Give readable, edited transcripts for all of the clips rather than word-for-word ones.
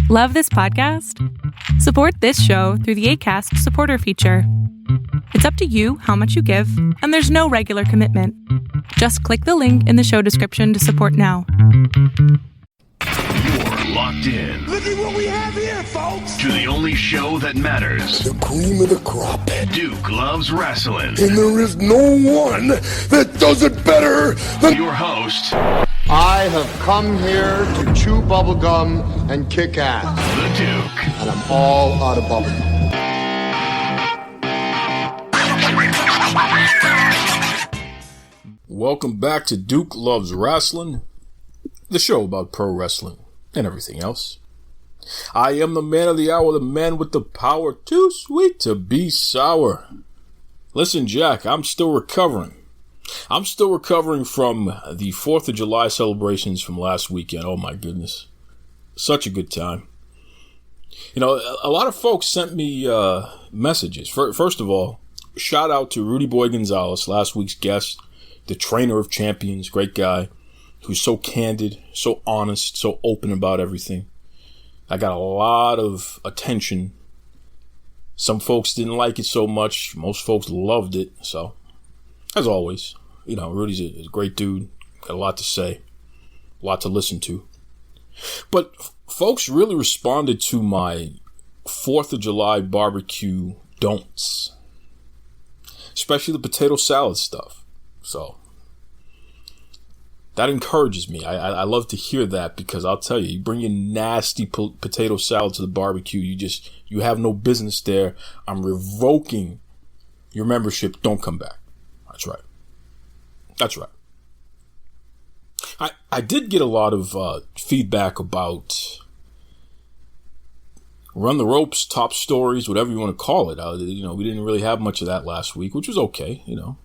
Love this podcast? Support this show through the Acast supporter feature. It's up to you how much you give, and there's no regular commitment. Just click the link in the show description to support now. You're locked in. Look at what we have here, folks. To the only show that matters. The cream of the crop. Duke Loves Rasslin. And there is no one that does it better than your host. I have come here to chew bubblegum and kick ass. The Duke. And I'm all out of bubblegum. Welcome back to Duke Loves Rasslin, the show about pro wrestling and everything else. I am the man of the hour, the man with the power, too sweet to be sour. Listen, Jack, I'm still recovering. I'm still recovering from the 4th of July celebrations from last weekend. Oh my goodness. Such a good time. You know, a lot of folks sent me messages. First of all, shout out to Rudy Boy Gonzalez, last week's guest, the trainer of champions, great guy, who's so candid, so honest, so open about everything. I got a lot of attention. Some folks didn't like it so much. Most folks loved it. So, as always, you know, Rudy's a great dude. Got a lot to say, a lot to listen to. But folks really responded to my 4th of July barbecue don'ts, especially the potato salad stuff. So that encourages me. I love to hear that, because I'll tell you bring your nasty potato salad to the barbecue, you have no business there. I'm revoking your membership. Don't come back. That's right. That's right. I did get a lot of feedback about Run the Ropes, top stories, whatever you want to call it. We didn't really have much of that last week, which was okay. You know,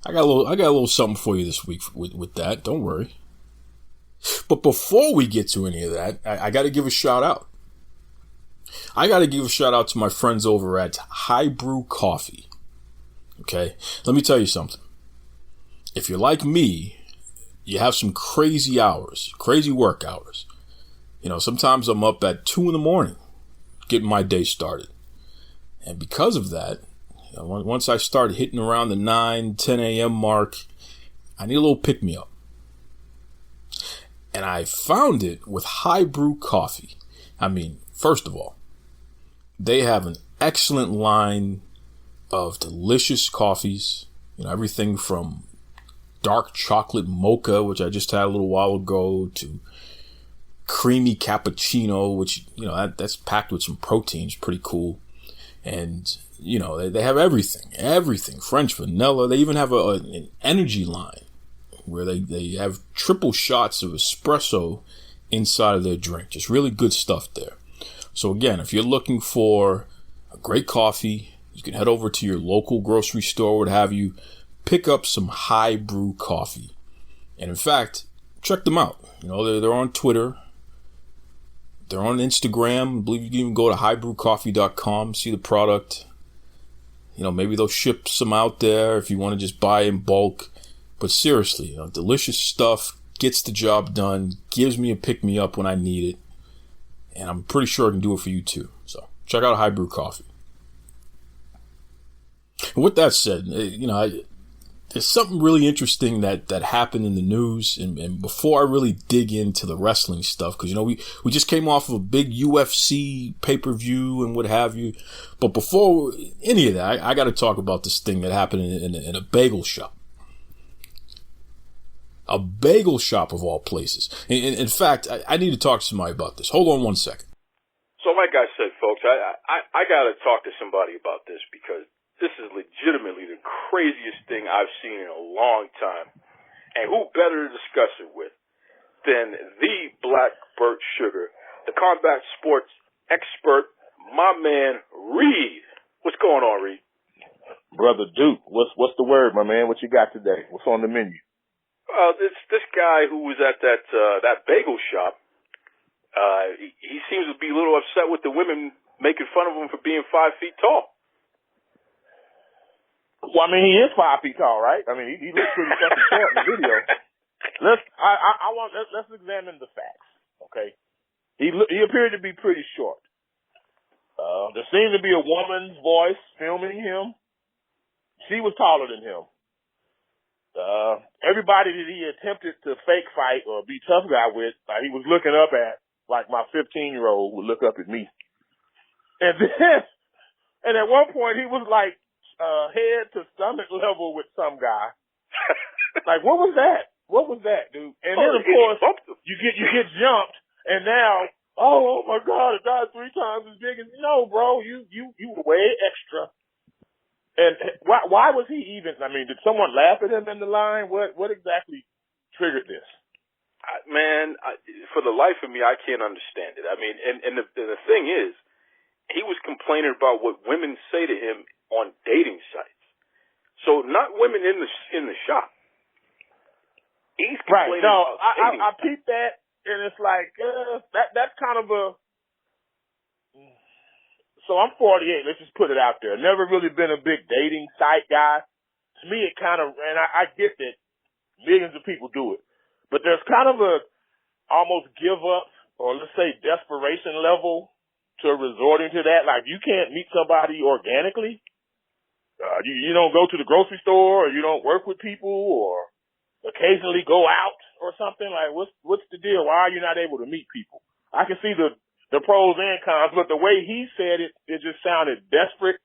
I got a little something for you this week with that. Don't worry. But before we get to any of that, I got to give a shout out. I got to give a shout out to my friends over at High Brew Coffee. Okay, let me tell you something. If you're like me, you have some crazy hours, crazy work hours. You know, sometimes I'm up at 2 a.m. getting my day started. And because of that, you know, once I start hitting around the 9, 10 a.m. mark, I need a little pick-me-up. And I found it with High Brew Coffee. I mean, first of all, they have an excellent line of delicious coffees. You know, everything from dark chocolate mocha, which I just had a little while ago, to creamy cappuccino, which, you know, that's packed with some proteins, pretty cool. And, you know, they have everything, French vanilla. They even have an energy line where they have triple shots of espresso inside of their drink. Just really good stuff there. So again, if you're looking for a great coffee, you can head over to your local grocery store, what have you, pick up some High Brew Coffee. And in fact, check them out. You know, they're on Twitter. They're on Instagram. I believe you can even go to highbrewcoffee.com, see the product. You know, maybe they'll ship some out there if you want to just buy in bulk. But seriously, you know, delicious stuff, gets the job done, gives me a pick-me-up when I need it. And I'm pretty sure I can do it for you too. So check out High Brew Coffee. And with that said, you know, there's something really interesting that happened in the news. And before I really dig into the wrestling stuff, because, you know, we just came off of a big UFC pay-per-view and what have you. But before any of that, I got to talk about this thing that happened in a bagel shop. A bagel shop of all places. In fact, I need to talk to somebody about this. Hold on one second. So like I said, folks, I got to talk to somebody about this, because this is legitimately the craziest thing I've seen in a long time. And who better to discuss it with than the Black Burt Sugar, the combat sports expert, my man, Reed. What's going on, Reed? Brother Duke, what's the word, my man? What you got today? What's on the menu? This guy who was at that bagel shop, he seems to be a little upset with the women making fun of him for being 5 feet tall. Well, I mean, he is 5 feet tall, right? I mean, he looks pretty fucking short in the video. Let's examine the facts, okay? He appeared to be pretty short. There seemed to be a woman's voice filming him. She was taller than him. Everybody that he attempted to fake fight or be tough guy with, he was looking up at, like my 15-year-old would look up at me. And then, and at one point he was like, head to stomach level with some guy. Like, what was that? What was that, dude? And then of course, you get jumped, and now, oh my God, a guy 3 times as big as, no, bro, you were way extra. And why was he even, did someone laugh at him in the line? What exactly triggered this? For the life of me, I can't understand it. And the thing is, he was complaining about what women say to him on dating sites. So not women in the shop. He's complaining about dating. I peeped that, and it's like, that's kind of a, so I'm 48, let's just put it out there. Never really been a big dating site guy. To me, it kind of, and I get that millions of people do it, but there's kind of a almost give up, or let's say desperation level to resorting to that. Like, you can't meet somebody organically. You don't go to the grocery store, or you don't work with people, or occasionally go out or something. Like, what's the deal? Why are you not able to meet people? I can see the pros and cons, but the way he said it, it just sounded desperate,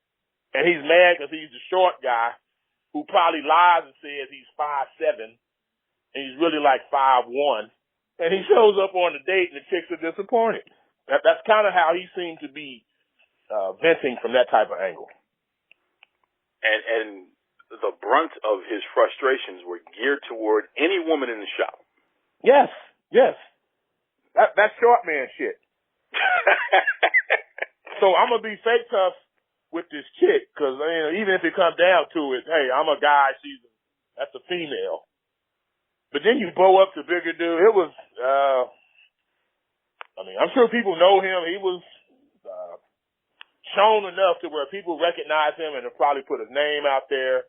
and he's mad because he's the short guy who probably lies and says he's 5'7", and he's really like 5'1", and he shows up on the date and the chicks are disappointed. That's kind of how he seemed to be venting from that type of angle. And the brunt of his frustrations were geared toward any woman in the shop. Yes. That's short man shit. So I'm gonna be fake tough with this chick, because even if it comes down to it, hey, I'm a guy, that's a female. But then you bow up to bigger dude. It was, I'm sure people know him. He was shown enough to where people recognize him and have probably put his name out there.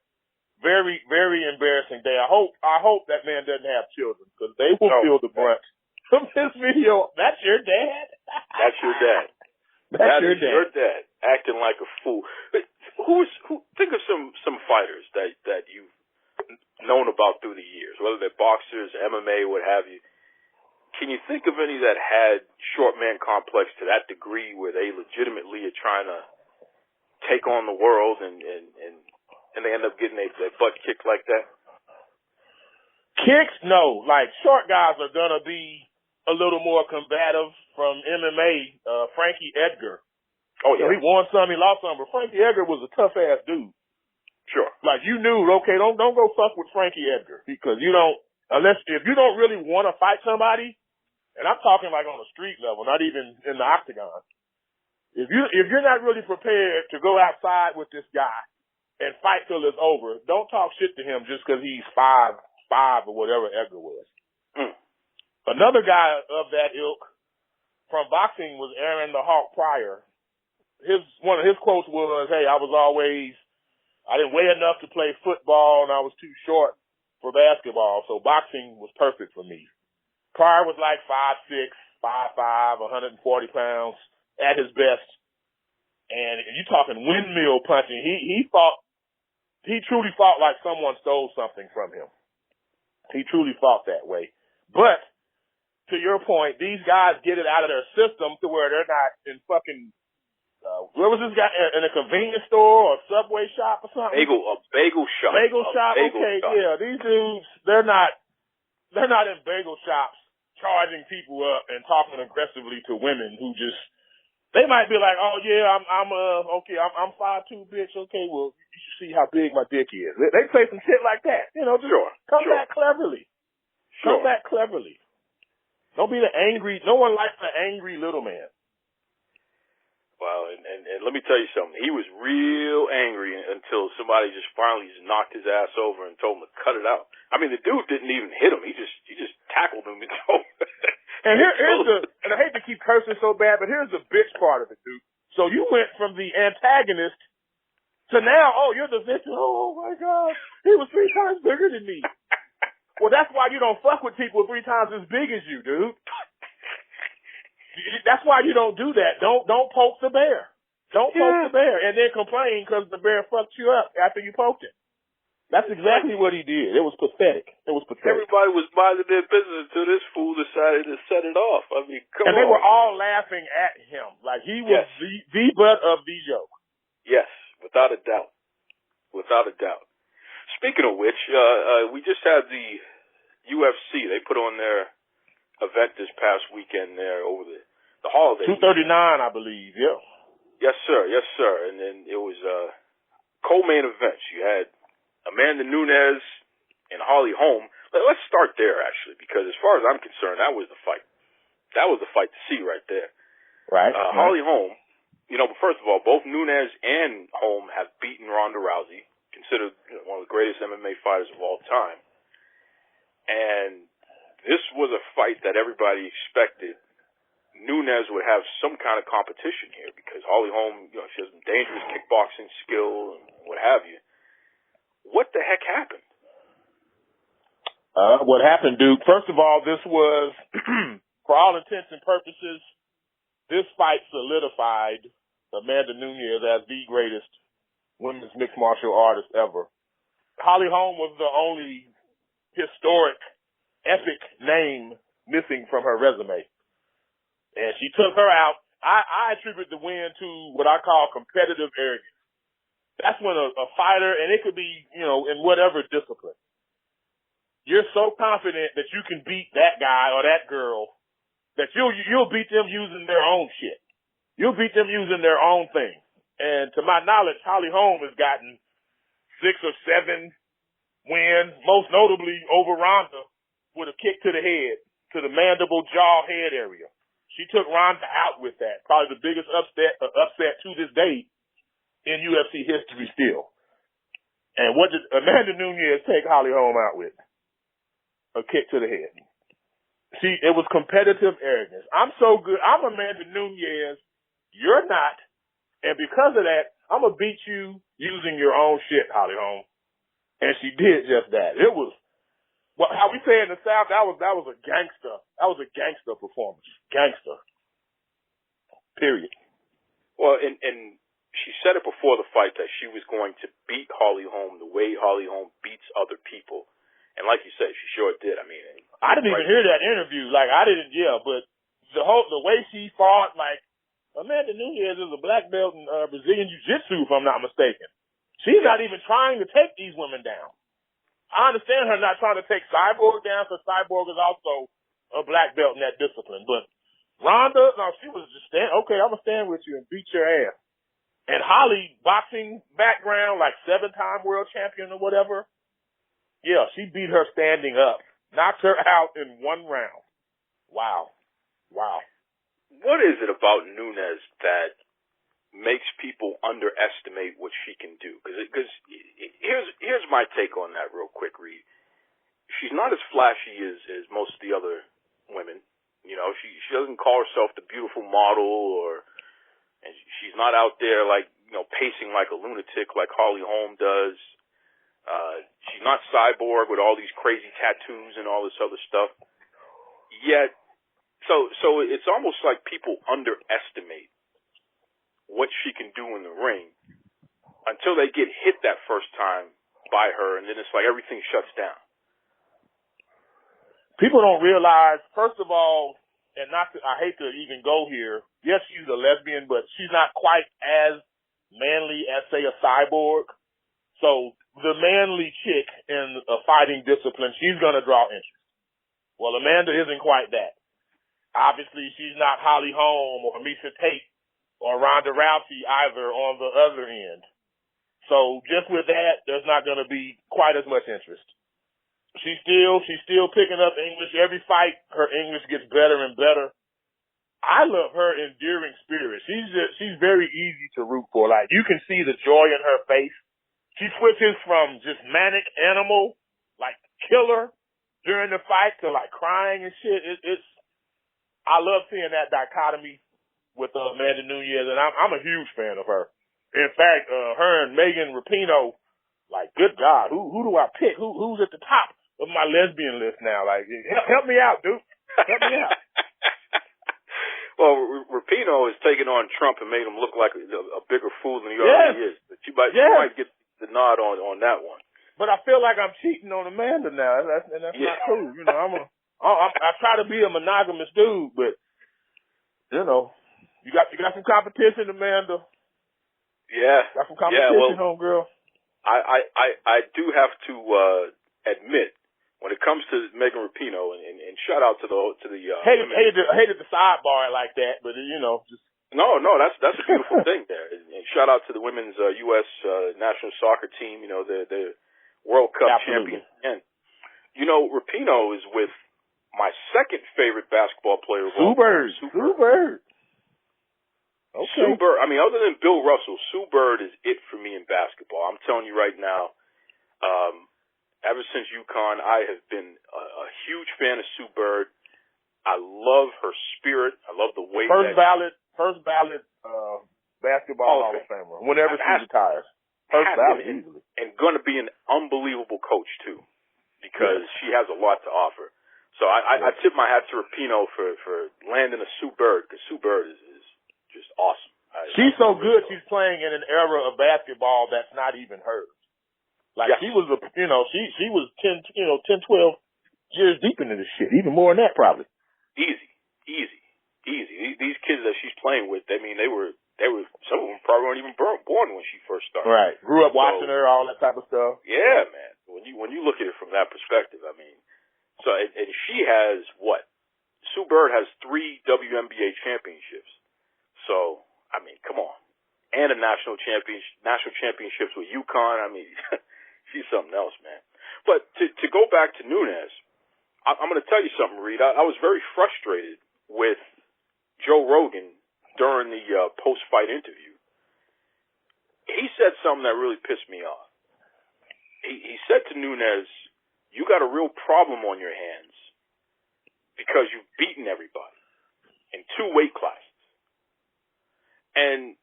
Very, very embarrassing day. I hope that man doesn't have children, because they will feel the brunt from this video. That's your dad? That's your dad. That's your dad. Your dad acting like a fool. But think of some fighters that you've known about through the years, whether they're boxers, MMA, what have you. Can you think of any that had short man complex to that degree where they legitimately are trying to take on the world and they end up getting their butt kicked like that? Kicks? No. Like, short guys are going to be a little more combative. From MMA, Frankie Edgar. Oh, yeah. He won some, he lost some, but Frankie Edgar was a tough-ass dude. Sure. Like, you knew, okay, don't go fuck with Frankie Edgar, because if you don't really want to fight somebody, and I'm talking like on a street level, not even in the octagon, if you're not really prepared to go outside with this guy and fight till it's over, don't talk shit to him just because he's 5'5" or whatever Edgar was. Another guy of that ilk from boxing was Aaron the Hawk Pryor. One of his quotes was, hey, I didn't weigh enough to play football, and I was too short for basketball, so boxing was perfect for me. Pryor was like 5'6", 5'5", 140 pounds at his best. And you're talking windmill punching. He truly fought like someone stole something from him. He truly fought that way. But to your point, these guys get it out of their system to where they're not in fucking, where was this guy, in a convenience store or a Subway shop or something? A bagel shop. Bagel shop? Okay, shop. Yeah, these dudes, they're not in bagel shops charging people up and talking aggressively to women who just, they might be like, oh yeah, I'm 5'2", bitch, okay, well, you should see how big my dick is. They say some shit like that, just come back cleverly. Sure. Come back cleverly. Don't be no one likes the angry little man. Well, and let me tell you something. He was real angry until somebody just finally knocked his ass over and told him to cut it out. I mean, the dude didn't even hit him. He just tackled him. And and I hate to keep cursing so bad, but here's the bitch part of it, dude. So you went from the antagonist to now, oh, you're the victim. Oh my God, he was 3 times bigger than me. Well, that's why you don't fuck with people 3 times as big as you, dude. That's why you don't do that. Don't poke the bear. Don't poke the bear and then complain because the bear fucked you up after you poked it. That's exactly what he did. It was pathetic. Everybody was minding their business until this fool decided to set it off. I mean, come on. And they were all laughing at him. Like, he was the butt of the joke. Yes, without a doubt. Without a doubt. Speaking of which, we just had the UFC. They put on their event this past weekend there over the holiday. 239, I believe, yeah. Yes, sir. Yes, sir. And then it was co-main events. You had Amanda Nunes and Holly Holm. Let's start there, actually, because as far as I'm concerned, that was the fight. That was the fight to see right there. Right. Holly Holm, but first of all, both Nunes and Holm have beaten Ronda Rousey, considered one of the greatest MMA fighters of all time. And this was a fight that everybody expected Nunes would have some kind of competition here because Holly Holm, she has some dangerous kickboxing skill and what have you. What the heck happened? What happened, Duke? First of all, this was, for all intents and purposes, this fight solidified Amanda Nunes as the greatest women's mixed martial artist ever. Holly Holm was the only historic, epic name missing from her resume. And she took her out. I attribute the win to what I call competitive arrogance. That's when a fighter, and it could be, in whatever discipline, you're so confident that you can beat that guy or that girl that you'll beat them using their own shit. You'll beat them using their own thing. And to my knowledge, Holly Holm has gotten 6 or 7 wins, most notably over Ronda with a kick to the head, to the mandible jaw head area. She took Ronda out with that. Probably the biggest upset to this day in UFC history still. And what did Amanda Nunes take Holly Holm out with? A kick to the head. See, it was competitive arrogance. I'm so good. I'm Amanda Nunes. You're not. And because of that, I'm going to beat you using your own shit, Holly Holm. And she did just that. It was, how we say in the South, that was a gangster. That was a gangster performance. Gangster. Period. Well, and she said it before the fight that she was going to beat Holly Holm the way Holly Holm beats other people. And like you said, she sure did. I mean, I didn't even hear that interview. But the way she fought, Amanda Nunes is a black belt in Brazilian Jiu-Jitsu, if I'm not mistaken. She's not even trying to take these women down. I understand her not trying to take Cyborg down, because Cyborg is also a black belt in that discipline. But Ronda, no, she was just I'm going to stand with you and beat your ass. And Holly, boxing background, 7-time world champion or whatever. Yeah, she beat her standing up. Knocked her out in 1 round. Wow. What is it about Nunes that makes people underestimate what she can do? Because here's my take on that real quick, Reed. She's not as flashy as most of the other women. She doesn't call herself the beautiful model and she's not out there pacing like a lunatic like Holly Holm does. She's not Cyborg with all these crazy tattoos and all this other stuff. Yet, so it's almost like people underestimate what she can do in the ring until they get hit that first time by her, and then it's like everything shuts down. People don't realize, first of all, and I hate to even go here. Yes, she's a lesbian, but she's not quite as manly as, say, a Cyborg. So the manly chick in a fighting discipline, she's going to draw interest. Well, Amanda isn't quite that. Obviously, she's not Holly Holm or Miesha Tate or Ronda Rousey either on the other end. So just with that, there's not going to be quite as much interest. She's still picking up English. Every fight, her English gets better and better. I love her endearing spirit. She's very easy to root for. You can see the joy in her face. She switches from just manic animal, killer during the fight to crying and shit. I love seeing that dichotomy with Amanda Nunes, and I'm a huge fan of her. In fact, her and Megan Rapinoe, good God, who do I pick? Who's at the top of my lesbian list now? Help me out, dude. Help me out. Well, Rapinoe has taken on Trump and made him look like a bigger fool than he already is. But you might get the nod on that one. But I feel like I'm cheating on Amanda now, and that's not cool. You know, I try to be a monogamous dude, but you know, you got some competition, Amanda. Yeah. Got some competition, homegirl. I do have to admit, when it comes to Megan Rapinoe, and shout out to the hated the sidebar like that, but you know, just no, that's a beautiful thing there, and shout out to the women's U.S. National soccer team. You know, the World Cup champions. And you know, Rapinoe is with my second favorite basketball player of all time, Sue Bird. Okay. Sue Bird. I mean, other than Bill Russell, Sue Bird is it for me in basketball. I'm telling you right now. Ever since UConn, I have been a huge fan of Sue Bird. I love her spirit. I love the way first ballot basketball Hall of Famer. Whenever she retires, first ballot easily, and going to be an unbelievable coach too, because she has a lot to offer. So I tip my hat to Rapinoe for landing a Sue Bird, because Sue Bird is just awesome. She's so good. She's playing in an era of basketball that's not even hers. Like she was she was 10, 12 years deep into this shit, even more than that probably. Easy. These kids that she's playing with, I mean, they were some of them probably weren't even born when she first started. Right. Grew up watching her, all that type of stuff. Yeah, man. When you look at it from that perspective, I mean, so and she has what? Sue Bird has 3 WNBA championships. So, I mean, come on. And a national championships with UConn. I mean, she's something else, man. But to go back to Nunes, I'm going to tell you something, Reed. I was very frustrated with Joe Rogan during the post-fight interview. He said something that really pissed me off. He said to Nunes, you got a real problem on your hands because you've beaten everybody in 2 weight classes. And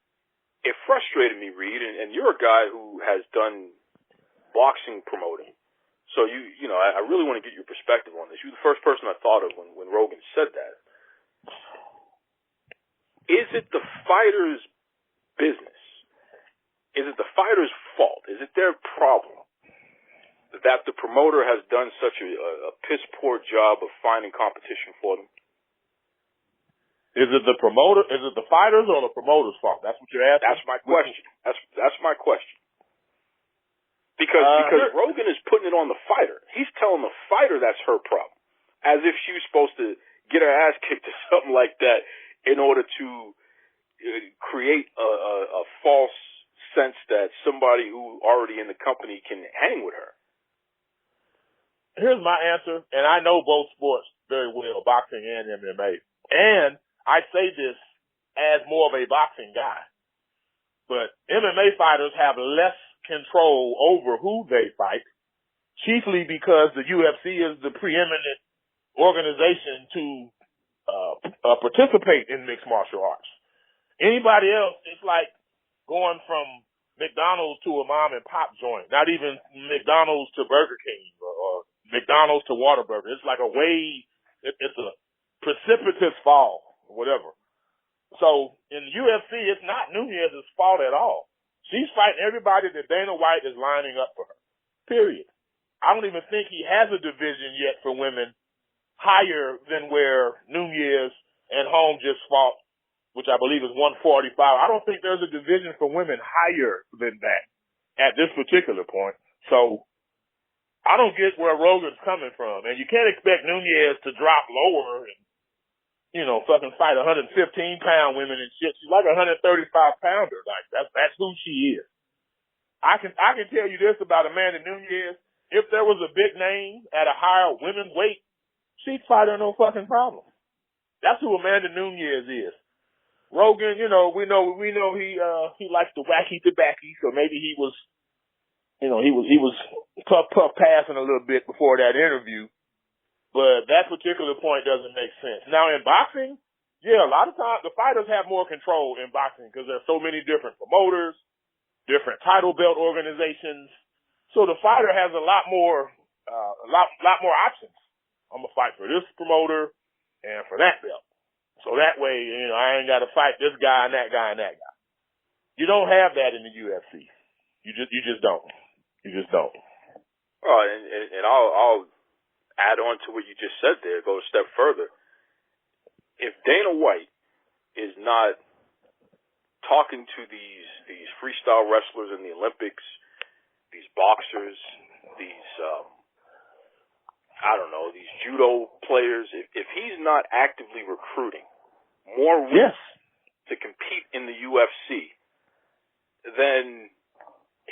it frustrated me, Reed, and you're a guy who has done boxing promoting. So you know, I really want to get your perspective on this. You're the first person I thought of when Rogan said that. Is it the fighter's business? Is it the fighter's fault? Is it their problem that the promoter has done such a piss poor job of finding competition for them? Is it the promoter? Is it the fighters or the promoter's fault? That's what you're asking. That's my question. That's my question. Because Rogan is putting it on the fighter. He's telling the fighter that's her problem, as if she was supposed to get her ass kicked or something like that in order to create a false sense that somebody who already in the company can hang with her. Here's my answer, and I know both sports very well, boxing and MMA. And I say this as more of a boxing guy. But MMA fighters have less control over who they fight, chiefly because the UFC is the preeminent organization to participate in mixed martial arts. Anybody else, it's like going from McDonald's to a mom and pop joint, not even McDonald's to Burger King or McDonald's to Whataburger. It's like it's a precipitous fall or whatever. So in the UFC, it's not Nunes' fault at all. She's fighting everybody that Dana White is lining up for her. Period. I don't even think he has a division yet for women higher than where Nunes and Holmes just fought, which I believe is 145. I don't think there's a division for women higher than that at this particular point. So I don't get where Rogan's coming from. And you can't expect Nunes to drop lower and, you know, fucking fight 115-pound women and shit. She's like a 135-pounder. Like, that's who she is. I can tell you this about Amanda Nunes. If there was a big name at a higher women's weight, she'd fight her no fucking problem. That's who Amanda Nunes is. Rogan, you know, we know he likes the wacky tobacco, so maybe he was puff passing a little bit before that interview. But that particular point doesn't make sense. Now in boxing, yeah, a lot of times the fighters have more control in boxing because there's so many different promoters, different title belt organizations. So the fighter has a lot more options. I'm gonna fight for this promoter and for that belt. So that way, I ain't got to fight this guy and that guy and that guy. You don't have that in the UFC. You just don't. You just don't. Oh, and I'll add on to what you just said there, go a step further. If Dana White is not talking to these freestyle wrestlers in the Olympics, these boxers, these these judo players, if he's not actively recruiting more women to compete in the UFC, then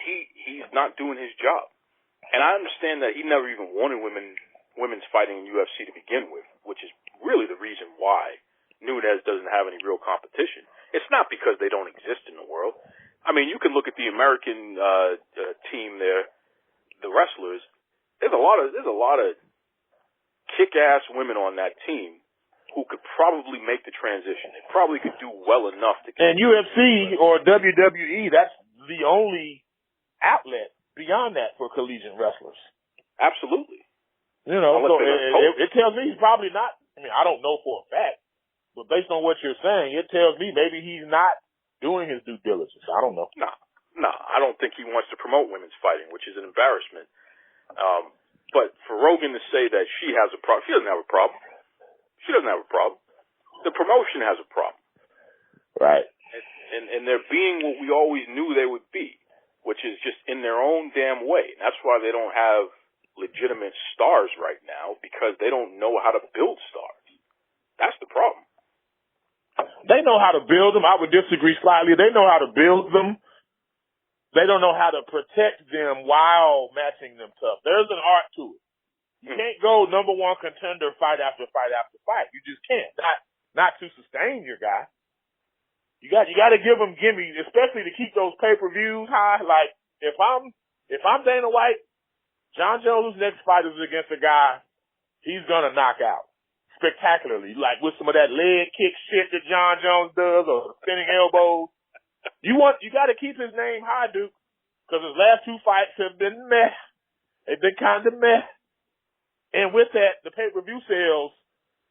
he's not doing his job. And I understand that he never even wanted women's fighting in UFC to begin with, which is really the reason why Nunes doesn't have any real competition. It's not because they don't exist in the world. I mean, you can look at the American team there, the wrestlers. There's a lot of kick-ass women on that team who could probably make the transition. They probably could do well enough to. And UFC or WWE, that's the only outlet beyond that for collegiate wrestlers. Absolutely. So it tells me he's probably not. I mean, I don't know for a fact, but based on what you're saying, it tells me maybe he's not doing his due diligence. I don't know. No, I don't think he wants to promote women's fighting, which is an embarrassment. But for Rogan to say that she has a problem, she doesn't have a problem. She doesn't have a problem. The promotion has a problem. Right. And they're being what we always knew they would be, which is just in their own damn way. And that's why they don't have legitimate stars right now, because they don't know how to build stars. That's the problem. They know how to build them. I would disagree slightly. They know how to build them. They don't know how to protect them while matching them tough. There's an art to it. You can't go number one contender fight after fight after fight. You just can't. Not to sustain your guy. You got to give them gimmies, especially to keep those pay-per-views high. Like if I'm Dana White, John Jones' next fight is against a guy he's gonna knock out spectacularly, like with some of that leg kick shit that John Jones does, or spinning elbows. You got to keep his name high, Duke, because his last two fights have been meh. They've been kind of meh. And with that, the pay-per-view sales,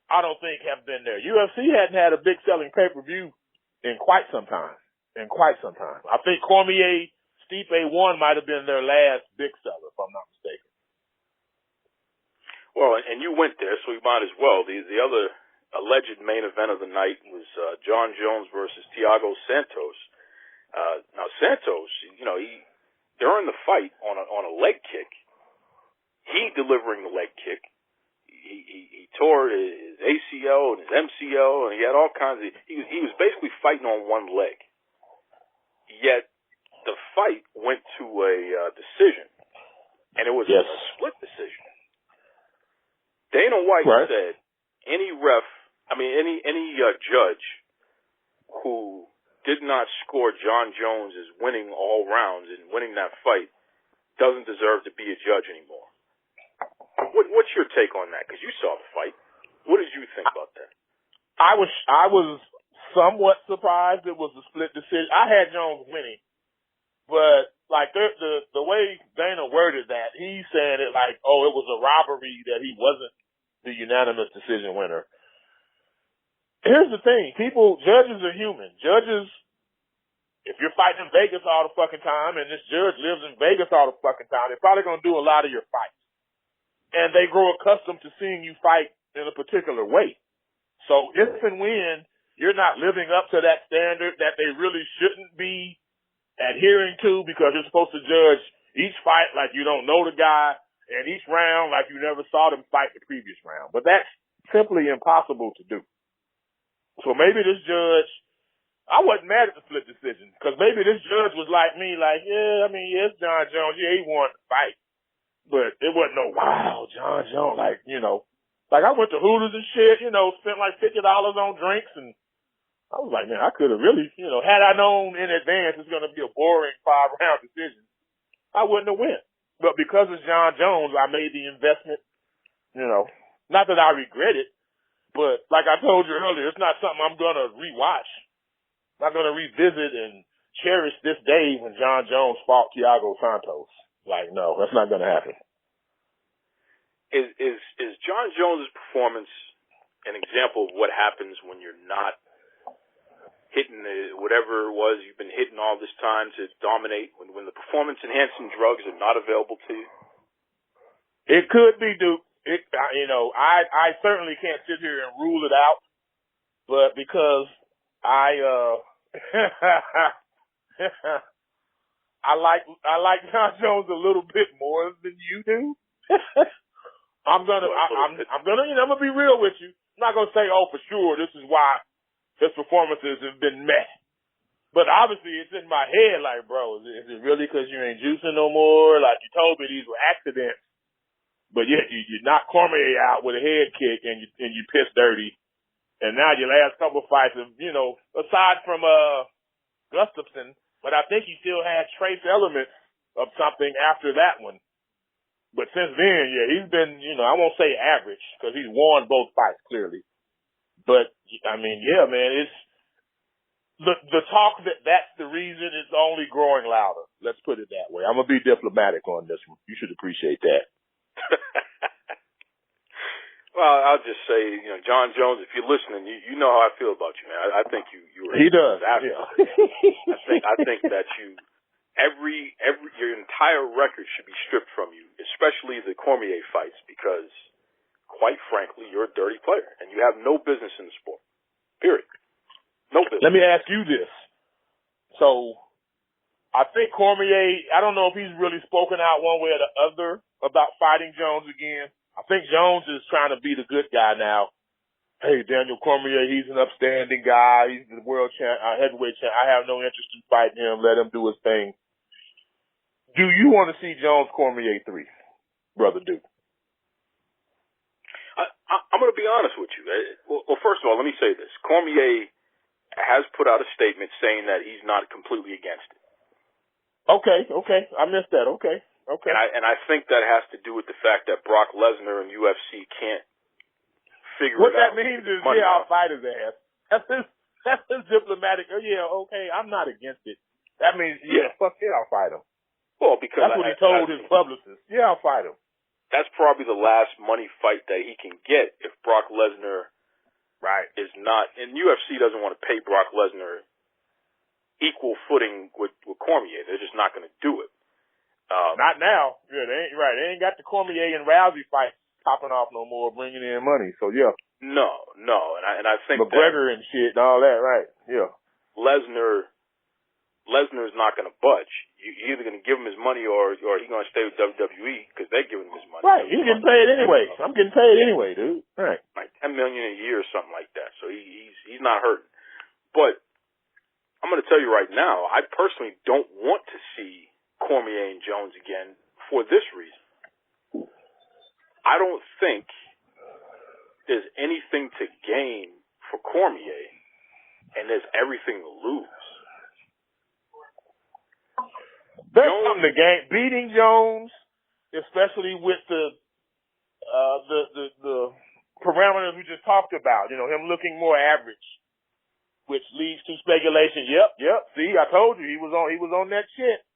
I don't think have been there. UFC hadn't had a big selling pay-per-view in quite some time. I think Cormier, Stipe 1 might have been their last big seller, if I'm not mistaken. Well, and you went there, so we might as well. The other alleged main event of the night was John Jones versus Thiago Santos. Now Santos, during the fight on a leg kick, he delivering the leg kick, he tore his ACL and his MCL, and he had all kinds of. He was basically fighting on one leg. Yet the fight went to a decision, and it was a split decision. Dana White said any judge who did not score John Jones as winning all rounds and winning that fight doesn't deserve to be a judge anymore. What's your take on that? Because you saw the fight. What did you think about that? I was somewhat surprised it was a split decision. I had Jones winning, but like the way Dana worded that, he's saying it like, it was a robbery that he wasn't the unanimous decision winner. Here's the thing. Judges are human. Judges, if you're fighting in Vegas all the fucking time and this judge lives in Vegas all the fucking time, they're probably going to do a lot of your fights. And they grow accustomed to seeing you fight in a particular way. So if and when you're not living up to that standard that they really shouldn't be adhering to, because you're supposed to judge each fight like you don't know the guy and each round like you never saw them fight the previous round. But that's simply impossible to do. So maybe this judge, I wasn't mad at the split decision, because maybe this judge was like me, like, it's John Jones. Yeah, he won the fight. But it wasn't no, wow, John Jones, like I went to Hooters and shit, spent like $50 on drinks, and I was like, man, I could have really, had I known in advance it's going to be a boring 5-round decision, I wouldn't have went. But because it's John Jones, I made the investment, not that I regret it, but like I told you earlier, it's not something I'm going to rewatch. I'm not going to revisit and cherish this day when John Jones fought Thiago Santos. Like, no, that's not going to happen. Is John Jones' performance an example of what happens when you're not hitting whatever it was you've been hitting all this time to dominate, when the performance-enhancing drugs are not available to you? It could be, Duke. I certainly can't sit here and rule it out, but because I like John Jones a little bit more than you do. I'm gonna be real with you. I'm not gonna say, oh, for sure, this is why his performances have been met. But obviously, it's in my head, like, bro, is it really because you ain't juicing no more? Like you told me, these were accidents. But yet you knock Cormier out with a head kick and you piss dirty. And now your last couple of fights have, aside from Gustafson, but I think he still had trace elements of something after that one. But since then, yeah, he's been, I won't say average because he's won both fights clearly. But I mean, yeah, man, it's the talk that's the reason is only growing louder. Let's put it that way. I'm gonna be diplomatic on this one. You should appreciate that. Well, I'll just say, John Jones, if you're listening, you know how I feel about you, man. I think you were. He does. Yeah. I think that your entire record should be stripped from you, especially the Cormier fights, because, quite frankly, you're a dirty player and you have no business in the sport. Period. No business. Let me ask you this. So, I think Cormier, I don't know if he's really spoken out one way or the other about fighting Jones again. I think Jones is trying to be the good guy now. Hey, Daniel Cormier, he's an upstanding guy. He's the world heavyweight champ. I have no interest in fighting him. Let him do his thing. Do you want to see Jones Cormier 3, Brother Duke? I'm going to be honest with you. Well, first of all, let me say this. Cormier has put out a statement saying that he's not completely against it. Okay. I missed that. Okay. And I think that has to do with the fact that Brock Lesnar and UFC can't figure what it out. What that means is, yeah, I'll fight his ass. That's his diplomatic. Oh, yeah, okay, I'm not against it. That means, fuck it, I'll fight him. Well, because that's what he told his publicist. Yeah, I'll fight him. That's probably the last money fight that he can get if Brock Lesnar is not. And UFC doesn't want to pay Brock Lesnar equal footing with Cormier. They're just not going to do it. Not now. Yeah, they ain't right. They ain't got the Cormier and Rousey fight popping off no more, bringing in money. So yeah. No, and I think McGregor and shit and all that, right? Yeah. Lesnar's not going to budge. You're either going to give him his money or he's going to stay with WWE because they're giving him his money. Right. He's getting paid anyway. I'm getting paid anyway, dude. Right. Like $10 million a year or something like that. So he's not hurting. But I'm going to tell you right now, I personally don't want to see Cormier and Jones again for this reason. I don't think there's anything to gain for Cormier, and there's everything to lose. There's something to gain. Beating Jones, especially with the parameters we just talked about, him looking more average, which leads to speculation. Yep. See, I told you he was on that shit.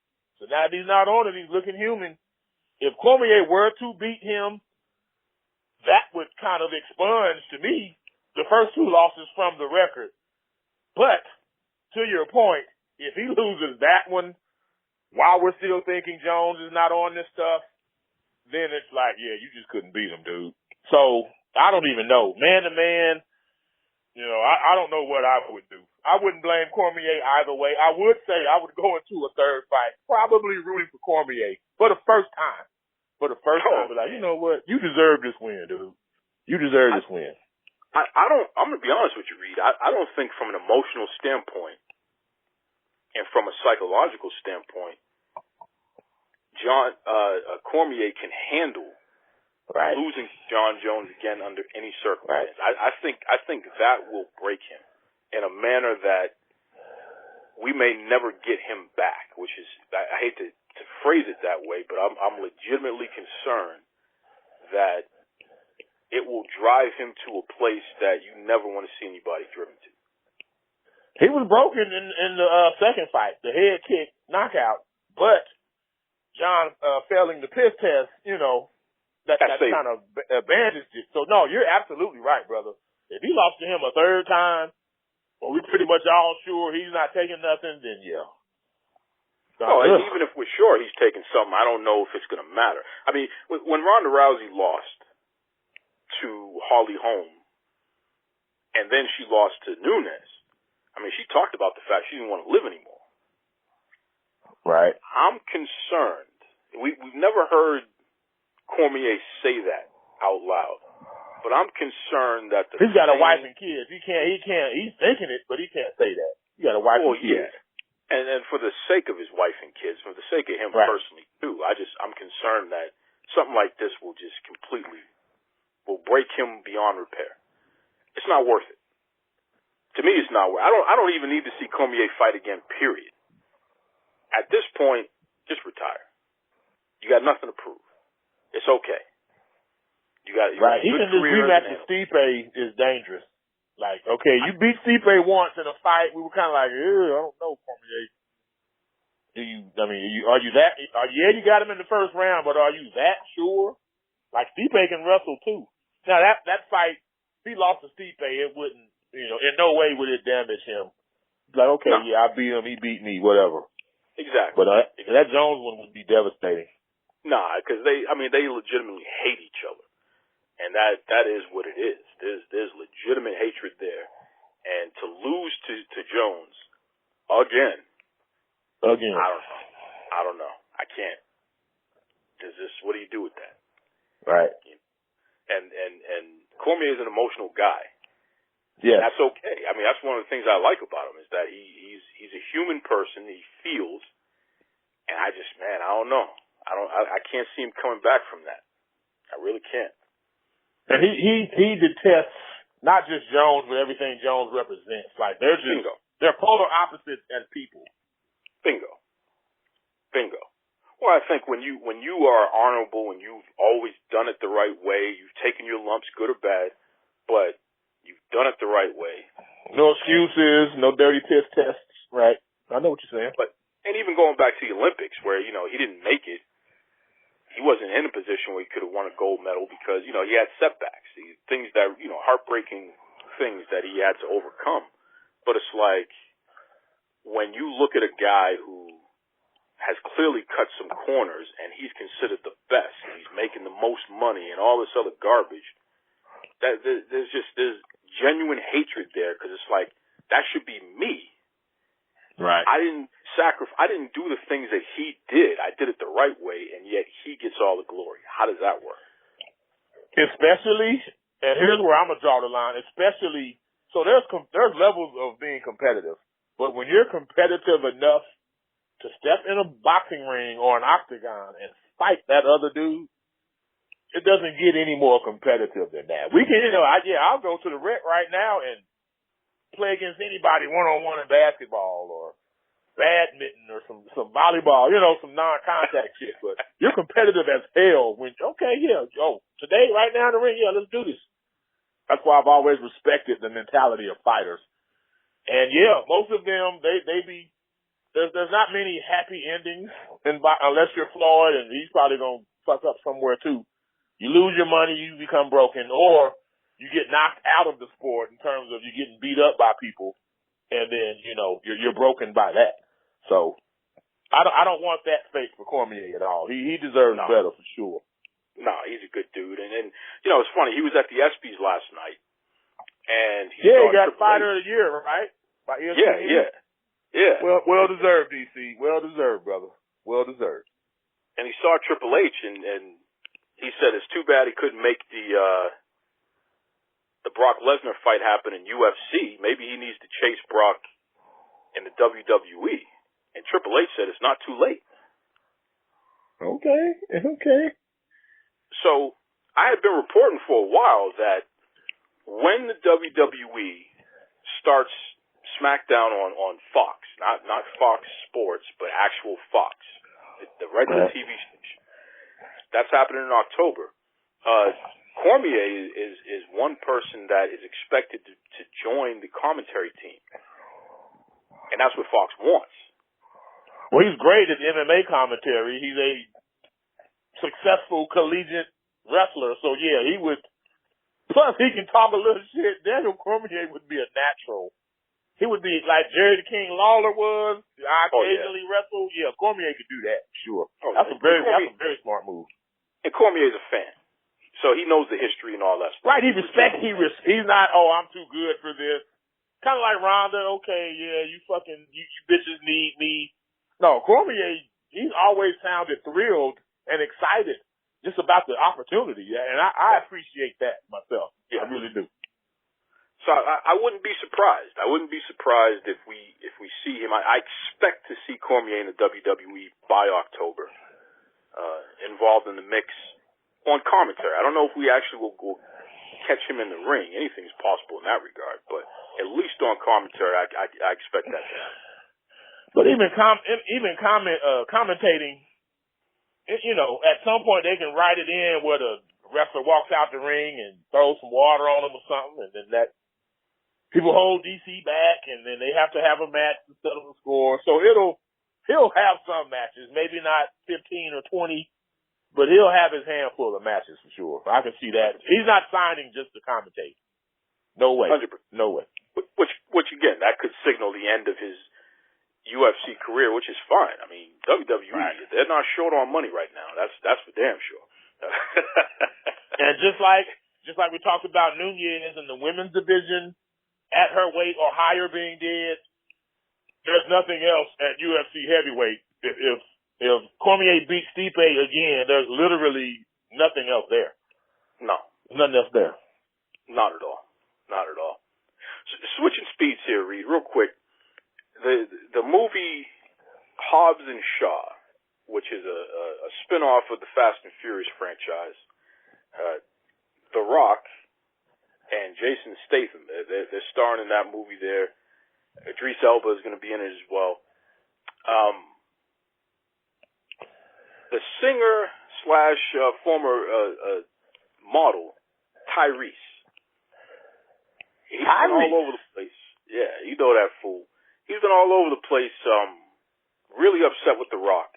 So now that he's not on it, he's looking human. If Cormier were to beat him, that would kind of expunge, to me, the first two losses from the record. But, to your point, if he loses that one, while we're still thinking Jones is not on this stuff, then it's like, yeah, you just couldn't beat him, dude. So, I don't even know. Man to man, I don't know what I would do. I wouldn't blame Cormier either way. I would say I would go into a third fight, probably rooting for Cormier for the first time. Be like, you know what? You deserve this win, dude. You deserve this win. I'm going to be honest with you, Reed. I don't think from an emotional standpoint and from a psychological standpoint, Cormier can handle losing John Jones again under any circumstance. I think that will break him in a manner that we may never get him back, which is, I hate to phrase it that way, but I'm legitimately concerned that it will drive him to a place that you never want to see anybody driven to. He was broken in the second fight, the head kick knockout, but John failing the piss test, that kind of bandaged it. So no, you're absolutely right, brother. If he lost to him a third time, well, we're pretty much all sure he's not taking nothing, then yeah. Oh, and even if we're sure he's taking something, I don't know if it's going to matter. I mean, when Ronda Rousey lost to Holly Holm, and then she lost to Nunes, I mean, she talked about the fact she didn't want to live anymore. Right. I'm concerned. We've never heard Cormier say that out loud, but I'm concerned that he's got a wife and kids. He can't. He's thinking it, but he can't say that. He got a wife and kids. Yeah. And for the sake of his wife and kids, for the sake of him personally too, I'm concerned that something like this will just will break him beyond repair. It's not worth it. To me, it's not worth it. I don't even need to see Cormier fight again, period. At this point, just retire. You got nothing to prove. It's okay. You got right. Even this rematch with Stipe is dangerous. Like, okay, you beat Stipe once in a fight. We were kind of like, I don't know, Cormier. You got him in the first round, but are you that sure? Like, Stipe can wrestle too. Now, that fight, if he lost to Stipe, it wouldn't, in no way would it damage him. Like, okay, I beat him, he beat me, whatever. Exactly. But that Jones one would be devastating. Nah, because they legitimately hate each other. And that is what it is. There's legitimate hatred there. And to lose to Jones again. I don't know. I can't. What do you do with that? Right. And Cormier is an emotional guy. Yeah. That's okay. I mean, that's one of the things I like about him is that he's a human person. He feels. And I don't know. I can't see him coming back from that. I really can't. And he detests not just Jones, but everything Jones represents. Like they're polar opposites as people. Bingo. Well, I think when you are honorable and you've always done it the right way, you've taken your lumps, good or bad, but you've done it the right way. No excuses, no dirty tests. Right. I know what you're saying. And even going back to the Olympics, where he didn't make it. He wasn't in a position where he could have won a gold medal because, he had setbacks, things that, heartbreaking things that he had to overcome. But it's like when you look at a guy who has clearly cut some corners and he's considered the best and he's making the most money and all this other garbage, that there's genuine hatred there because it's like, that should be me. Right. I didn't do the things that he did. I did it the right way, and yet he gets all the glory. How does that work? Especially, and here's where I'm gonna draw the line. Especially, so there's levels of being competitive, but when you're competitive enough to step in a boxing ring or an octagon and fight that other dude, it doesn't get any more competitive than that. We can, I'll go to the rec right now and play against anybody one-on-one in basketball or badminton or some volleyball, some non-contact shit. But you're competitive as hell when, today, right now in the ring, let's do this. That's why I've always respected the mentality of fighters. And most of them, there's not many happy endings unless you're Floyd, and he's probably going to fuck up somewhere too. You lose your money, you become broken, or you get knocked out of the sport in terms of you getting beat up by people, and then, you're broken by that. So, I don't want that fate for Cormier at all. He deserves better for sure. No, he's a good dude. And it's funny, he was at the ESPYs last night, and he got Fighter of the Year, right? By ESPN? Yeah. Well deserved, DC. Well deserved, brother. Well deserved. And he saw Triple H, and he said it's too bad he couldn't make the Brock Lesnar fight happen in UFC. Maybe he needs to chase Brock in the WWE. And Triple H said it's not too late. Okay. So I had been reporting for a while that when the WWE starts SmackDown on Fox, not Fox Sports, but actual Fox, the regular TV station, that's happening in October. Cormier is one person that is expected to join the commentary team. And that's what Fox wants. Well, he's great at MMA commentary. He's a successful collegiate wrestler. So, he would Plus, he can talk a little shit. Daniel Cormier would be a natural. He would be like Jerry the King Lawler was. I occasionally wrestle. Yeah, Cormier could do that, sure. That's a very smart move. And Cormier's a fan, so he knows the history and all that stuff. Right, he's not, I'm too good for this. Kind of like Ronda, okay, yeah, you bitches need me. No, Cormier, he's always sounded thrilled and excited just about the opportunity, and I appreciate that myself. Yeah, I really do. So I wouldn't be surprised. I wouldn't be surprised if we see him. I expect to see Cormier in the WWE by October, involved in the mix on commentary. I don't know if we actually will catch him in the ring. Anything's possible in that regard, but at least on commentary, I expect that to happen. But commentating, at some point they can write it in where the wrestler walks out the ring and throws some water on him or something, and then that people hold DC back, and then they have to have a match to settle the score. So he'll have some matches, maybe not 15 or 20, but he'll have his handful of matches for sure. I can see that. He's not signing just to commentate. No way. 100%. No way. Which again, that could signal the end of his UFC career, which is fine. I mean, WWE, they're not short on money right now. That's for damn sure. And just like we talked about Nunez in the women's division, at her weight or higher being dead, there's nothing else at UFC heavyweight. If Cormier beats Stipe again, there's literally nothing else there. No. Nothing else there. Not at all. Not at all. Switching speeds here, Reed, real quick. The movie Hobbs and Shaw, which is a spin-off of the Fast and Furious franchise, The Rock and Jason Statham, they're starring in that movie there. Idris Elba is going to be in it as well. The singer / former model, Tyrese. He's been all over the place. Yeah, you know that fool. He's been all over the place, really upset with The Rock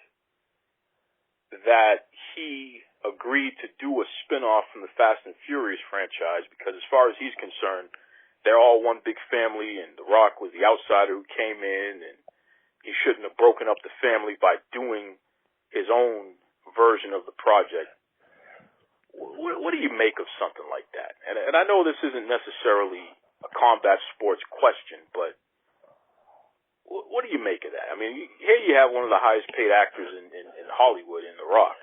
that he agreed to do a spin-off from the Fast and Furious franchise because as far as he's concerned, they're all one big family and The Rock was the outsider who came in and he shouldn't have broken up the family by doing his own version of the project. What do you make of something like that? And I know this isn't necessarily a combat sports question, but what do you make of that? I mean, here you have one of the highest paid actors in Hollywood in The Rock.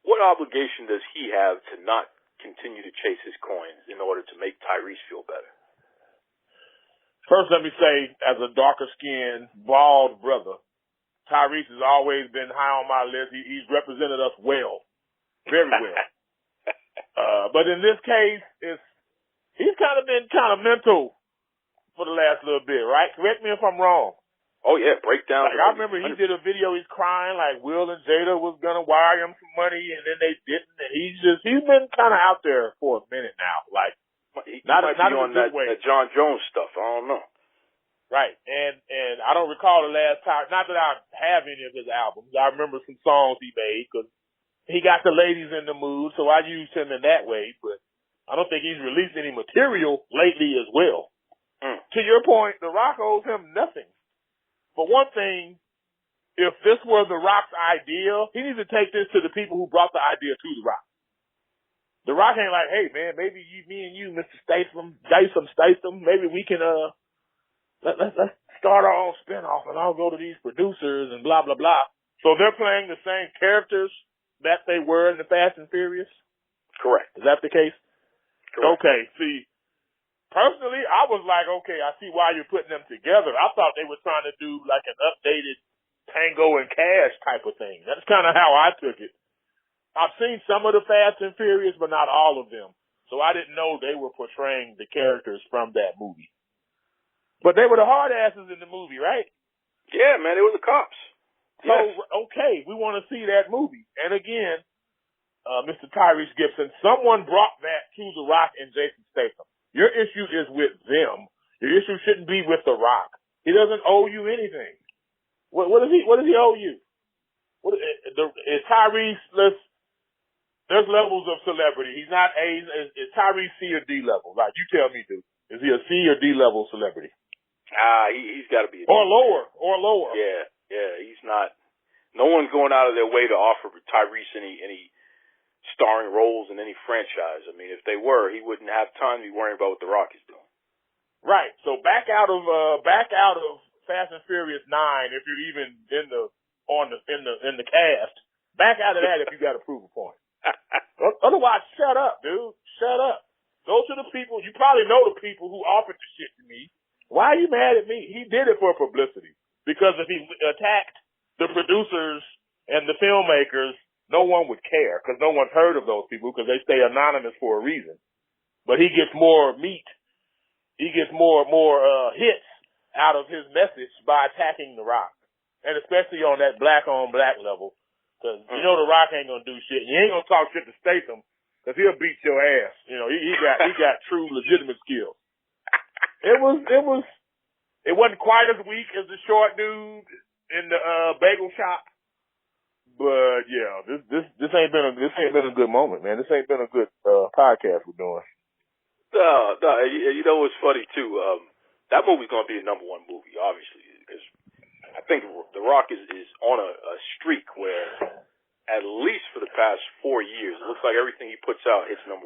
What obligation does he have to not continue to chase his coins in order to make Tyrese feel better? First, let me say, as a darker-skinned, bald brother, Tyrese has always been high on my list. He's represented us well, very well. But in this case, he's kind of been mental for the last little bit, right? Correct me if I'm wrong. Oh yeah, breakdown. Like, I remember he did a video, he's crying like Will and Jada was gonna wire him some money and then they didn't, and he's been kind of out there for a minute now, like he not might in be a on good that way. John Jones stuff. I don't know. Right, and I don't recall the last time. Not that I have any of his albums. I remember some songs he made because he got the ladies in the mood, so I used him in that way. But I don't think he's released any material lately as well. To your point, The Rock owes him nothing. For one thing, if this were The Rock's idea, he needs to take this to the people who brought the idea to The Rock. The Rock ain't like, hey man, maybe me and you, Mr. Statham, maybe we can let's start our own spinoff and I'll go to these producers and blah blah blah. So they're playing the same characters that they were in the Fast and Furious? Correct. Is that the case? Correct. Okay, see, personally, I was like, okay, I see why you're putting them together. I thought they were trying to do like an updated Tango and Cash type of thing. That's kind of how I took it. I've seen some of the Fast and Furious, but not all of them. So I didn't know they were portraying the characters from that movie. But they were the hard asses in the movie, right? Yeah, man, they were the cops. So, okay, we want to see that movie. And again, Mr. Tyrese Gibson, someone brought that to The Rock and Jason Statham. Your issue is with them. Your issue shouldn't be with The Rock. He doesn't owe you anything. What does he owe you? Is Tyrese, there's levels of celebrity. He's not is Tyrese C or D level? Like, you tell me, dude. Is he a C or D level celebrity? He's got to be a or lower. Yeah, he's not. No one's going out of their way to offer Tyrese any starring roles in any franchise. I mean, if they were, he wouldn't have time to be worrying about what The Rock is doing. Right. So back out of Fast and Furious 9, if you're even in the cast, back out of that if you got to prove a point. Otherwise, shut up, dude. Shut up. Go to the people. You probably know the people who offered the shit to me. Why are you mad at me? He did it for publicity. Because if he attacked the producers and the filmmakers, no one would care because no one's heard of those people because they stay anonymous for a reason. But he gets more meat. He gets more hits out of his message by attacking The Rock. And especially on that black on black level. Because you know The Rock ain't going to do shit. You ain't going to talk shit to Statham because he'll beat your ass. You know, he got true legitimate skills. It wasn't quite as weak as the short dude in the bagel shop. But yeah, this ain't been a good moment, man. This ain't been a good podcast we're doing. No, you know what's funny too? That movie's gonna be a #1 movie, obviously, because I think The Rock is on a streak where, at least for the past 4 years, it looks like everything he puts out hits #1.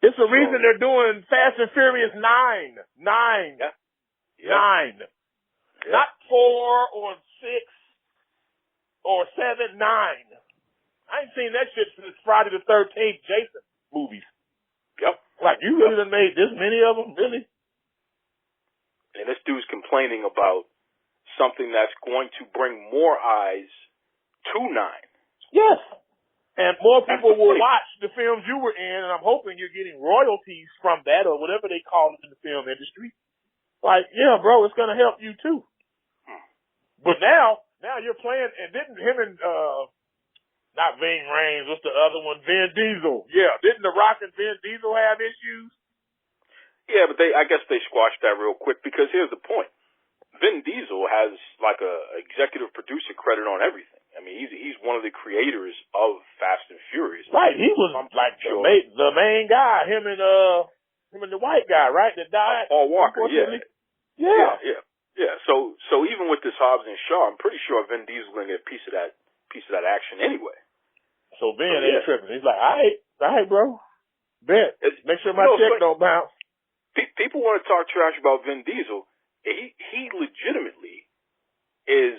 It's the reason they're doing Fast and Furious 9. Yeah. 9. Yeah. Not 4 or 6 or 7, 9. I ain't seen that shit since Friday the 13th Jason movies. Yep. Like, you really done made this many of them? Really? And this dude's complaining about something that's going to bring more eyes to 9. Yes. And more people will watch the films you were in, and I'm hoping you're getting royalties from that or whatever they call it in the film industry. Like, yeah, bro, it's going to help you too. But now you're playing, and didn't him and, not Ving Rhames, what's the other one? Vin Diesel. Yeah, didn't The Rock and Vin Diesel have issues? Yeah, but I guess they squashed that real quick because here's the point. Vin Diesel has like a executive producer credit on everything. I mean, he's one of the creators of Fast and Furious. Right, he was like the main guy. Him and the white guy, right? That died. Paul Walker. Yeah. Yeah. So even with this Hobbs and Shaw, I'm pretty sure Vin Diesel's gonna get a piece of that action anyway. So Vin ain't tripping. He's like, all right, bro. Bet. Make sure my check don't bounce. People want to talk trash about Vin Diesel. He legitimately is.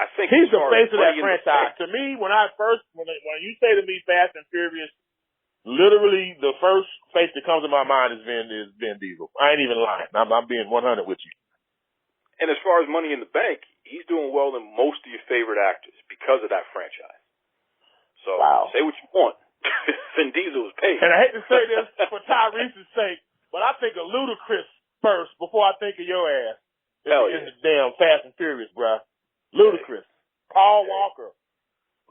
I think he's the face of that franchise. To me, when you say to me Fast and Furious, literally the first face that comes to my mind is Vin Diesel. I ain't even lying. I'm being 100 with you. And as far as Money in the Bank, he's doing well than most of your favorite actors because of that franchise. So say what you want. Vin Diesel is paid. And I hate to say this for Tyrese's sake, but I think of Ludacris first before I think of your ass. In the damn Fast and Furious, bruh. Ludacris. Paul Walker.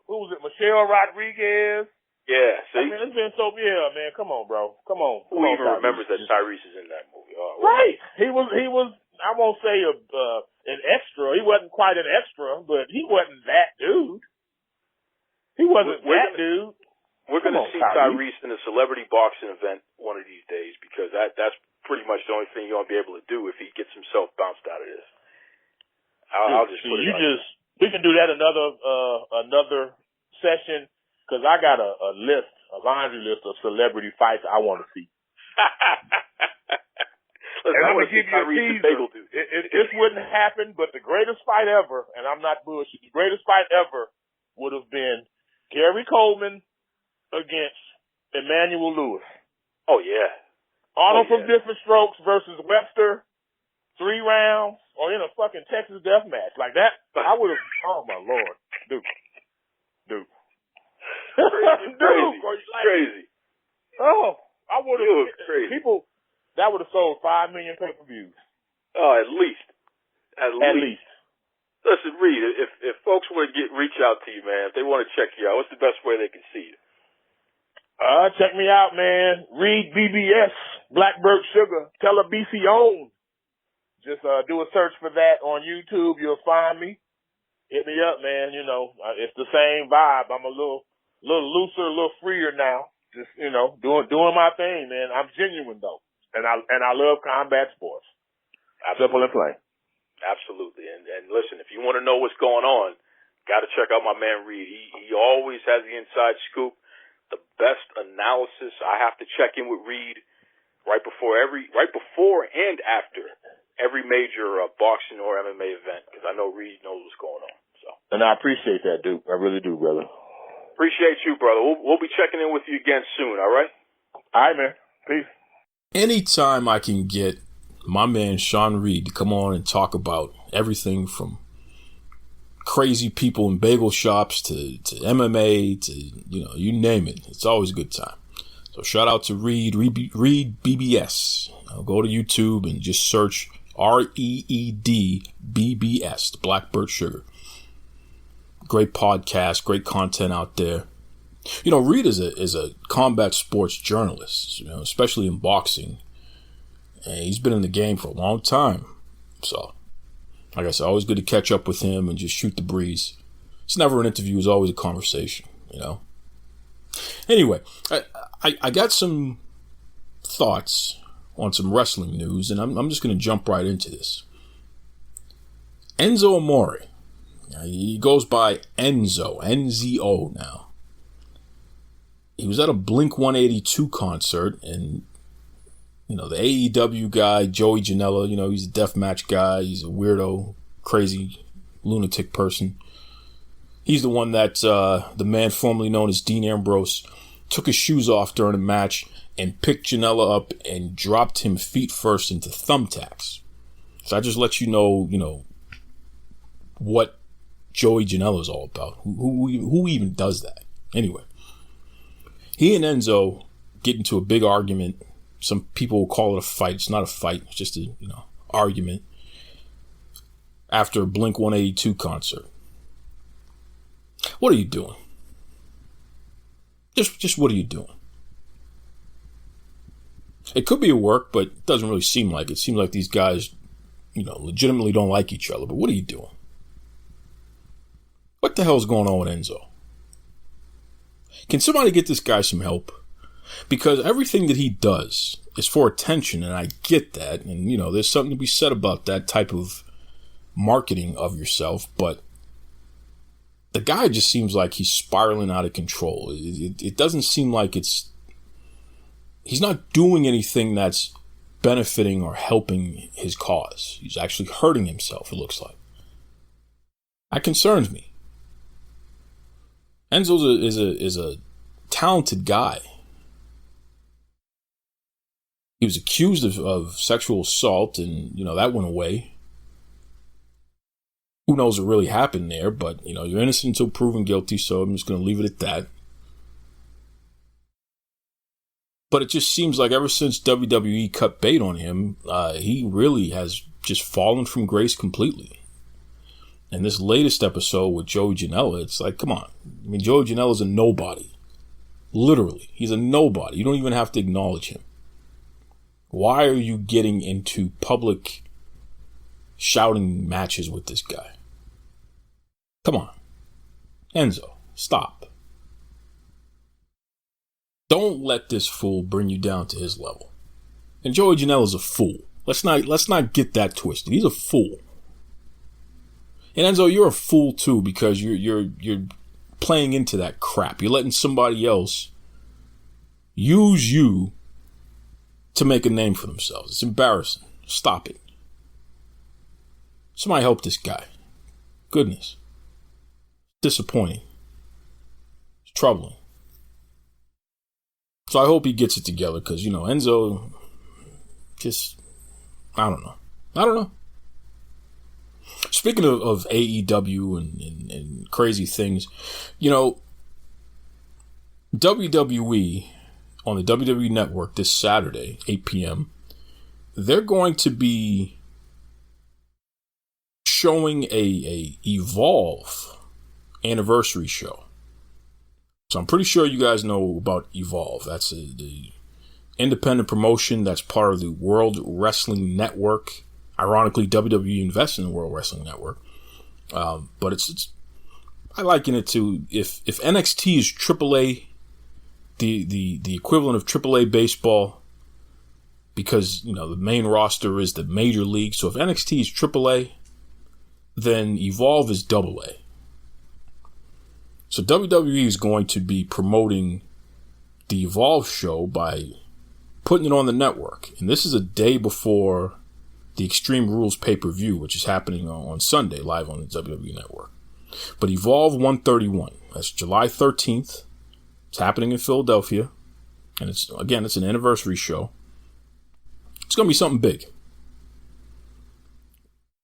Who was it? Michelle Rodriguez. Yeah, see? I mean, it's been so, man, come on, bro. Come on. Who even remembers that Tyrese is in that movie? Oh, right. He was, I won't say an extra. He wasn't quite an extra, but he wasn't that dude. He wasn't that dude. We're going to see Tyrese in a celebrity boxing event one of these days because that's pretty much the only thing you're going to be able to do if he gets himself bounced out of this. I'll just put it we can do that another session because I got a laundry list of celebrity fights I want to see. Listen, I'm going to give you a teaser. This wouldn't happen, but the greatest fight ever, and I'm not bullshit, the greatest fight ever would have been Gary Coleman against Emmanuel Lewis. Oh, yeah. Arnold from Different Strokes versus Webster, 3 rounds, or in a fucking Texas death match. Like that, I would have, oh my Lord. Dude. Crazy. Oh, I would have, crazy. People, that would have sold 5 million pay-per-views. Oh, at least. At least. Listen, Reed, if folks want to reach out to you, man, if they want to check you out, what's the best way they can see you? Check me out, man. Reed BBS, Blackbird Sugar, Tell a BC on. Just do a search for that on YouTube. You'll find me. Hit me up, man. You know, it's the same vibe. I'm a little a little looser, a little freer now. Just, doing my thing, man. I'm genuine though. And I love combat sports. Simple and plain. Absolutely. And listen, if you want to know what's going on, got to check out my man Reed. He always has the inside scoop, the best analysis. I have to check in with Reed right before and after every major boxing or MMA event, because I know Reed knows what's going on. So. And I appreciate that, Duke. I really do, brother. Appreciate you, brother. We'll be checking in with you again soon, all right? All right, man. Peace. Anytime I can get my man Sean Reed to come on and talk about everything from crazy people in bagel shops to MMA to, you name it, it's always a good time. So shout out to Reed BBS. Go to YouTube and just search REED BBS, the Blackbird Sugar. Great podcast, great content out there. Reed is a combat sports journalist, especially in boxing. And he's been in the game for a long time. So, like I said, always good to catch up with him and just shoot the breeze. It's never an interview, it's always a conversation, Anyway, I got some thoughts on some wrestling news, and I'm just going to jump right into this. Enzo Amore. He goes by Enzo, Nzo now. He was at a Blink-182 concert, and, the AEW guy, Joey Janela, he's a deathmatch guy. He's a weirdo, crazy, lunatic person. He's the one that the man formerly known as Dean Ambrose took his shoes off during a match and picked Janela up and dropped him feet first into thumbtacks. So I just let you know, what Joey Janela is all about. Who even does that? Anyway, he and Enzo get into a big argument. Some people will call it a fight. It's not a fight. It's just a argument after a Blink-182 concert. What are you doing? Just what are you doing? It could be a work, but it doesn't really seem like it. It seems like these guys, legitimately don't like each other. But what are you doing? What the hell's going on with Enzo? Can somebody get this guy some help? Because everything that he does is for attention, and I get that. And, there's something to be said about that type of marketing of yourself. But the guy just seems like he's spiraling out of control. It doesn't seem like he's not doing anything that's benefiting or helping his cause. He's actually hurting himself, it looks like. That concerns me. Enzo is a talented guy. He was accused of sexual assault, and, that went away. Who knows what really happened there, but, you're innocent until proven guilty, so I'm just going to leave it at that. But it just seems like ever since WWE cut bait on him, he really has just fallen from grace completely. And this latest episode with Joey Janela, it's like, come on. I mean, Joey Janela's a nobody. Literally. He's a nobody. You don't even have to acknowledge him. Why are you getting into public shouting matches with this guy? Come on. Enzo, stop. Don't let this fool bring you down to his level. And Joey Janela's a fool. Let's not get that twisted. He's a fool. And Enzo, you're a fool too, because you're playing into that crap. You're letting somebody else use you to make a name for themselves. It's embarrassing. Stop it. Somebody help this guy. Goodness. Disappointing. It's troubling. So I hope he gets it together, because, Enzo just, I don't know. Speaking of AEW and crazy things, WWE on the WWE Network this Saturday, 8 p.m., they're going to be showing a Evolve anniversary show. So I'm pretty sure you guys know about Evolve. That's the independent promotion that's part of the World Wrestling Network. Ironically, WWE invests in the World Wrestling Network. But it's I liken it to if NXT is AAA, the equivalent of AAA baseball, because, you know, the main roster is the major league. So if NXT is AAA, then Evolve is AA. So WWE is going to be promoting the Evolve show by putting it on the network. And this is a day before the Extreme Rules pay-per-view, which is happening on Sunday, live on the WWE Network. But Evolve 131, that's July 13th. It's happening in Philadelphia. And it's an anniversary show. It's going to be something big.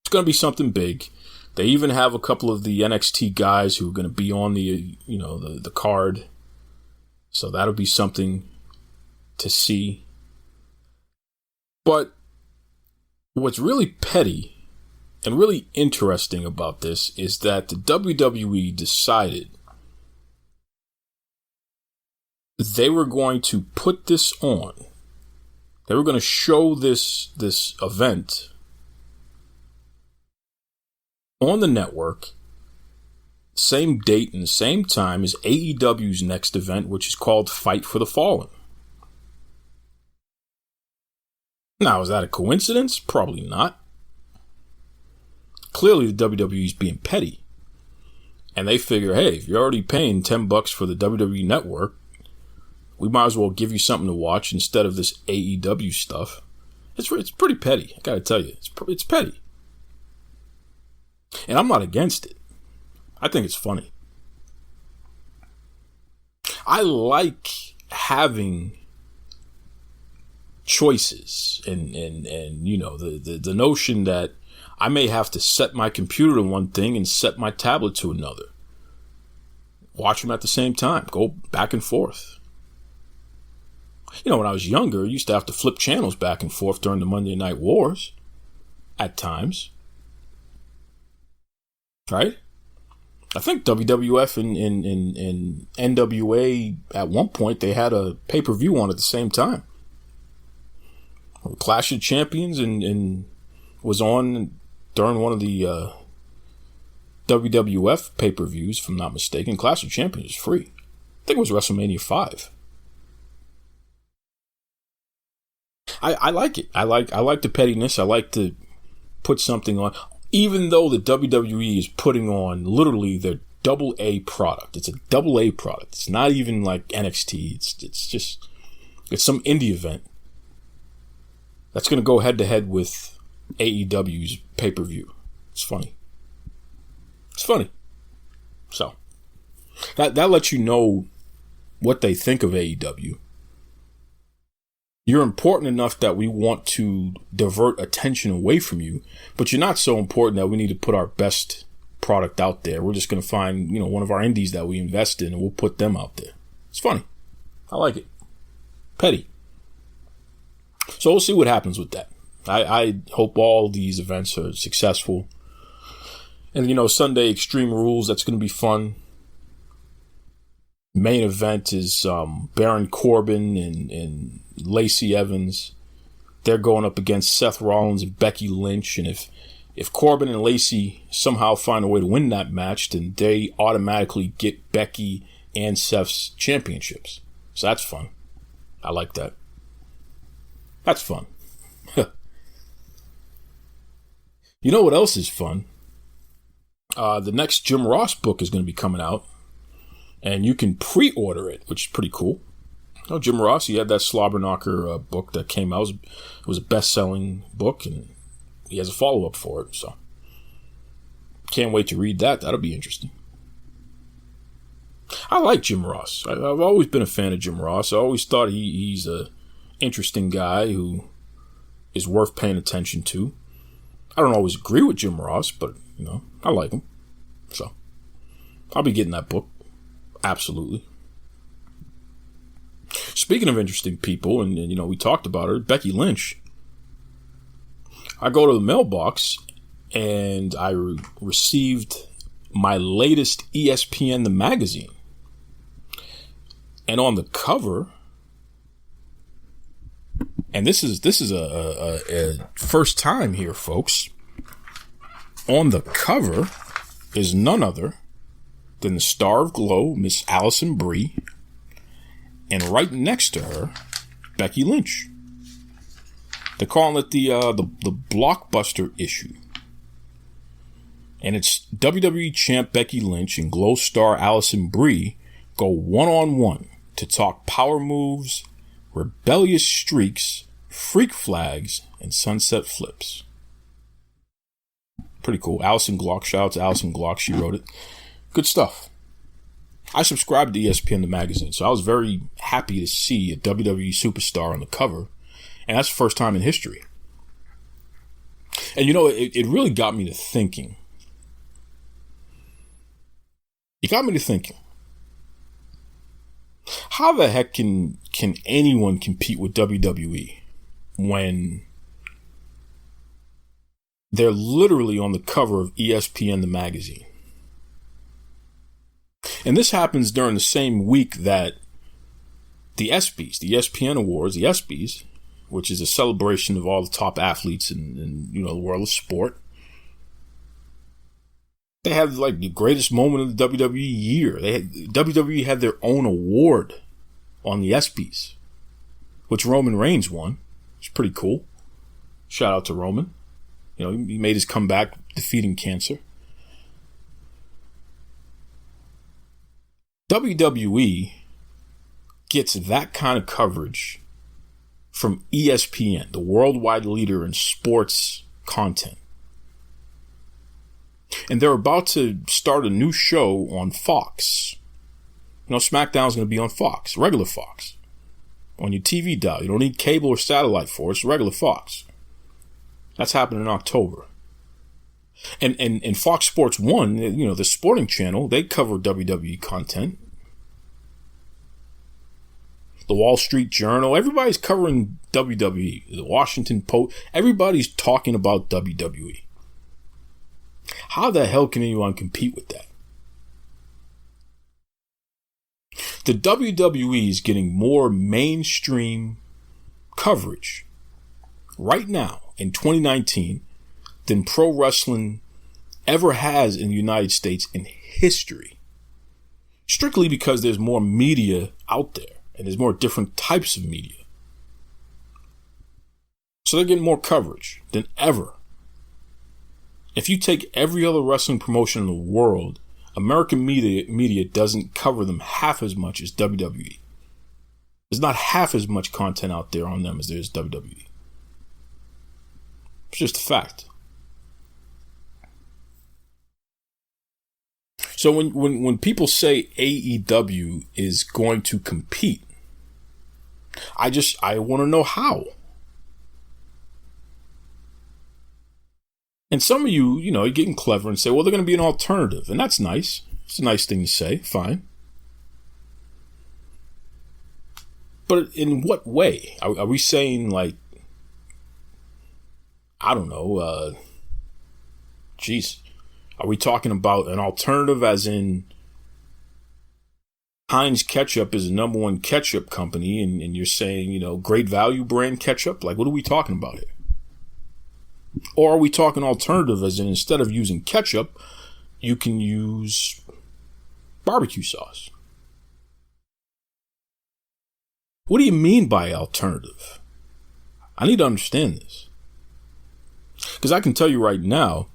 It's going to be something big. They even have a couple of the NXT guys who are going to be on the card. So that'll be something to see. But what's really petty and really interesting about this is that the WWE decided they were going to put this on. They were going to show this event on the network, same date and same time as AEW's next event, which is called Fight for the Fallen. Now, is that a coincidence? Probably not. Clearly, the WWE is being petty. And they figure, hey, if you're already paying $10 for the WWE network, we might as well give you something to watch instead of this AEW stuff. It's pretty petty, I gotta tell you. It's petty. And I'm not against it. I think it's funny. I like having choices and you know, the notion that I may have to set my computer to one thing and set my tablet to another. Watch them at the same time. Go back and forth. You know, when I was younger, I used to have to flip channels back and forth during the Monday Night Wars at times. Right? I think WWF and NWA at one point, they had a pay-per-view on at the same time. Clash of Champions and was on during one of the WWF pay-per-views, if I'm not mistaken. Clash of Champions is free. I think it was WrestleMania 5. I like it. I like the pettiness. I like to put something on. Even though the WWE is putting on literally their AA product. It's a AA product. It's not even like NXT. It's some indie event that's going to go head to head with AEW's pay-per-view. It's funny. So that lets you know what they think of AEW. You're important enough that we want to divert attention away from you, but you're not so important that we need to put our best product out there. We're just going to find, you know, one of our indies that we invest in and we'll put them out there. It's funny. I like it. Petty. So we'll see what happens with that. I hope all these events are successful. And, you know, Sunday Extreme Rules, that's going to be fun. Main event is Baron Corbin and Lacey Evans. They're going up against Seth Rollins and Becky Lynch. And if Corbin and Lacey somehow find a way to win that match, then they automatically get Becky and Seth's championships. So that's fun. I like that. That's fun. You know what else is fun? The next Jim Ross book is going to be coming out. And you can pre-order it, which is pretty cool. Oh, Jim Ross, he had that Slobberknocker book that came out. It was a best-selling book, and he has a follow-up for it. So can't wait to read that. That'll be interesting. I like Jim Ross. I've always been a fan of Jim Ross. I always thought he's a interesting guy who is worth paying attention to. I don't always agree with Jim Ross, but, you know, I like him. So I'll be getting that book. Absolutely. Speaking of interesting people, and you know, we talked about her, Becky Lynch. I go to the mailbox, and I received my latest ESPN the magazine. And on the cover, and this is a first time here, folks. On the cover is none other then the star of Glow, Miss Allison Brie, and right next to her, Becky Lynch. They're calling it the blockbuster issue. And it's WWE champ Becky Lynch and Glow star Allison Brie go one-on-one to talk power moves, rebellious streaks, freak flags, and sunset flips. Pretty cool. Allison Glock. Shout out to Allison Glock. She wrote it. Good stuff. I subscribed to ESPN, the magazine, so I was very happy to see a WWE superstar on the cover. And that's the first time in history. And, you know, it really got me to thinking. It got me to thinking. How the heck can anyone compete with WWE when they're literally on the cover of ESPN, the magazine? And this happens during the same week that the ESPYs, the ESPN Awards, the ESPYs, which is a celebration of all the top athletes in you know, the world of sport, they had like the greatest moment of the WWE year. WWE had their own award on the ESPYs, which Roman Reigns won. It's pretty cool. Shout out to Roman. You know, he made his comeback defeating cancer. WWE gets that kind of coverage from ESPN, the worldwide leader in sports content. And they're about to start a new show on Fox. You know, SmackDown's going to be on Fox, regular Fox. On your TV dial. You don't need cable or satellite for it. It's regular Fox. That's happening in October. And Fox Sports 1, you know, the sporting channel, they cover WWE content. The Wall Street Journal, everybody's covering WWE. The Washington Post, everybody's talking about WWE. How the hell can anyone compete with that? The WWE is getting more mainstream coverage right now in 2019 than pro wrestling ever has in the United States in history. Strictly because there's more media out there and there's more different types of media. So they're getting more coverage than ever. If you take every other wrestling promotion in the world, American media doesn't cover them half as much as WWE. There's not half as much content out there on them as there is WWE. It's just a fact. So when people say AEW is going to compete, I want to know how. And some of you know, you're getting clever and say, well, they're going to be an alternative. And that's nice. It's a nice thing to say. Fine. But in what way? Are we saying, like, I don't know, are we talking about an alternative as in Heinz Ketchup is the number one ketchup company and you're saying, you know, great value brand ketchup? Like, what are we talking about here? Or are we talking alternative as in instead of using ketchup, you can use barbecue sauce? What do you mean by alternative? I need to understand this. Because I can tell you right now,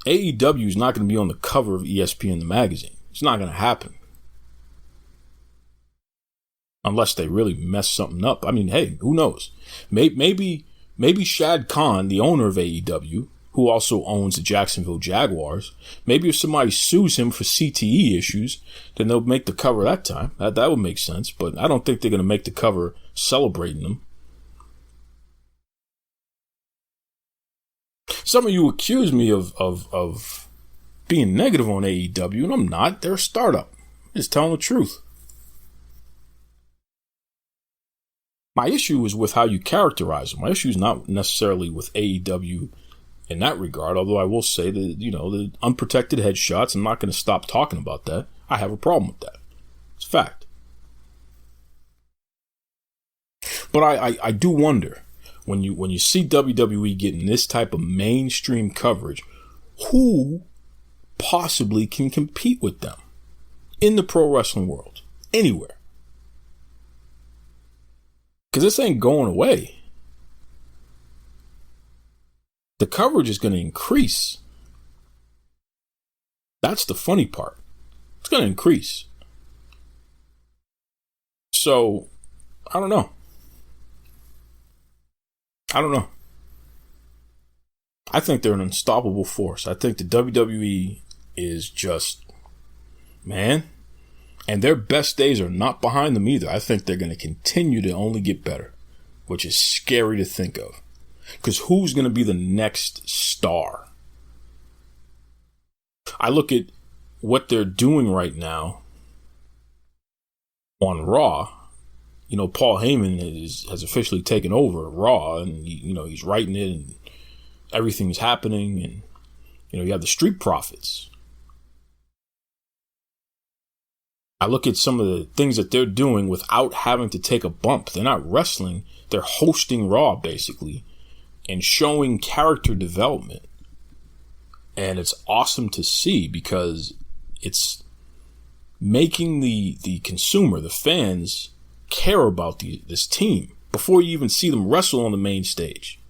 AEW is not going to be on the cover of ESPN, the magazine. It's not going to happen. Unless they really mess something up. I mean, hey, who knows? Maybe Shad Khan, the owner of AEW, who also owns the Jacksonville Jaguars, maybe if somebody sues him for CTE issues, then they'll make the cover that time. That would make sense. But I don't think they're going to make the cover celebrating them. Some of you accuse me of being negative on AEW, and I'm not. They're a startup. I'm just telling the truth. My issue is with how you characterize them. My issue is not necessarily with AEW in that regard, although I will say that, you know, the unprotected headshots, I'm not going to stop talking about that. I have a problem with that. It's a fact. But I do wonder, when you see WWE getting this type of mainstream coverage, who possibly can compete with them? in the pro wrestling world, anywhere. Because this ain't going away. The coverage is going to increase. That's the funny part. It's going to increase. So, I don't know. I think they're an unstoppable force. I think the WWE is just, man, and their best days are not behind them either. I think they're going to continue to only get better, which is scary to think of. Because who's going to be the next star? I look at what they're doing right now on Raw. You know, Paul Heyman has officially taken over Raw, and he's writing it, and everything's happening, and you have the Street Profits. I look at some of the things that they're doing without having to take a bump. They're not wrestling; they're hosting Raw basically, and showing character development, and it's awesome to see because it's making the consumer, the fans, care about this team before you even see them wrestle on the main stage.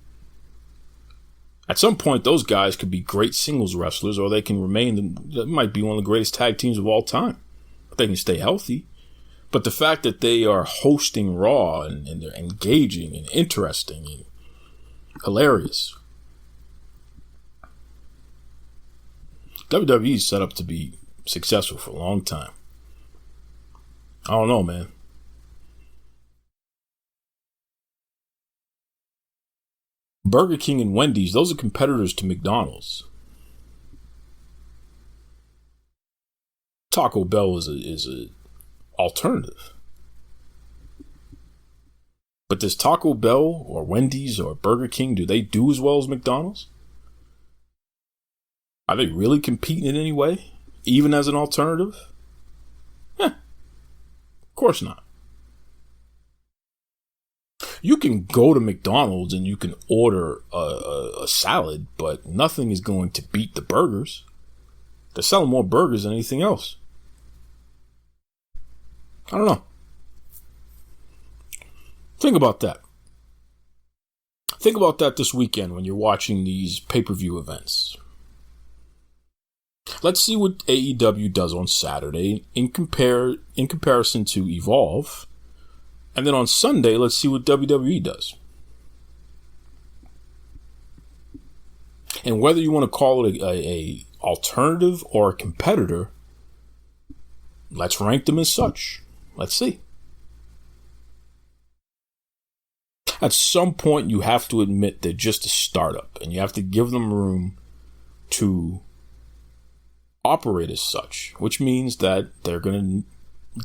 At some point, those guys could be great singles wrestlers, or they can they might be one of the greatest tag teams of all time. But they can stay healthy. But the fact that they are hosting Raw and they're engaging and interesting and hilarious. WWE is set up to be successful for a long time. I don't know, man. Burger King and Wendy's, those are competitors to McDonald's. Taco Bell is a alternative. But does Taco Bell or Wendy's or Burger King, do they do as well as McDonald's? Are they really competing in any way, even as an alternative? Of course not. You can go to McDonald's and you can order a salad, but nothing is going to beat the burgers. They're selling more burgers than anything else. I don't know. Think about that. Think about that this weekend when you're watching these pay-per-view events. Let's see what AEW does on Saturday in comparison to Evolve. And then on Sunday, let's see what WWE does. And whether you want to call it a alternative or a competitor, let's rank them as such. Let's see. At some point, you have to admit they're just a startup, and you have to give them room to operate as such, which means that you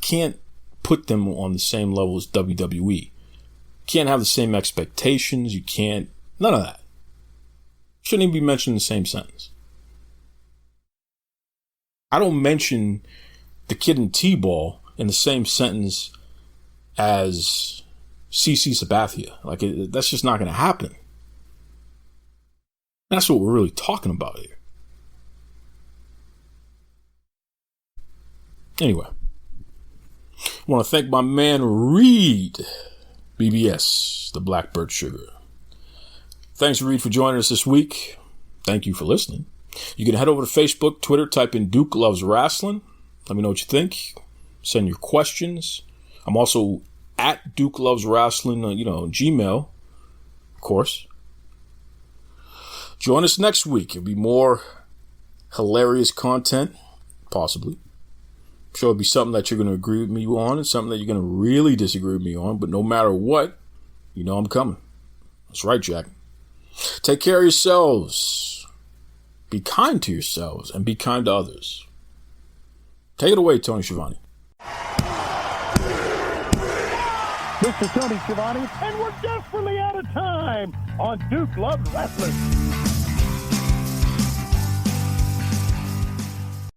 can't put them on the same level as WWE. You can't have the same expectations. You can't, none of that. Shouldn't even be mentioned in the same sentence. I don't mention the Kid and T-Ball in the same sentence as CC Sabathia. That's just not going to happen. That's what we're really talking about here. Anyway, I want to thank my man Reed, BBS, the Blackbird Sugar. Thanks, Reed, for joining us this week. Thank you for listening. You can head over to Facebook, Twitter, type in Duke Loves Rasslin. Let me know what you think. Send your questions. I'm also at Duke Loves Rasslin, Gmail, of course. Join us next week. It'll be more hilarious content, possibly. I'm sure it'll be something that you're going to agree with me on and something that you're going to really disagree with me on. But no matter what, I'm coming. That's right, Jack. Take care of yourselves. Be kind to yourselves and be kind to others. Take it away, Tony Schiavone. Mr. Tony Schiavone, and we're desperately out of time on Duke Loves Wrestling.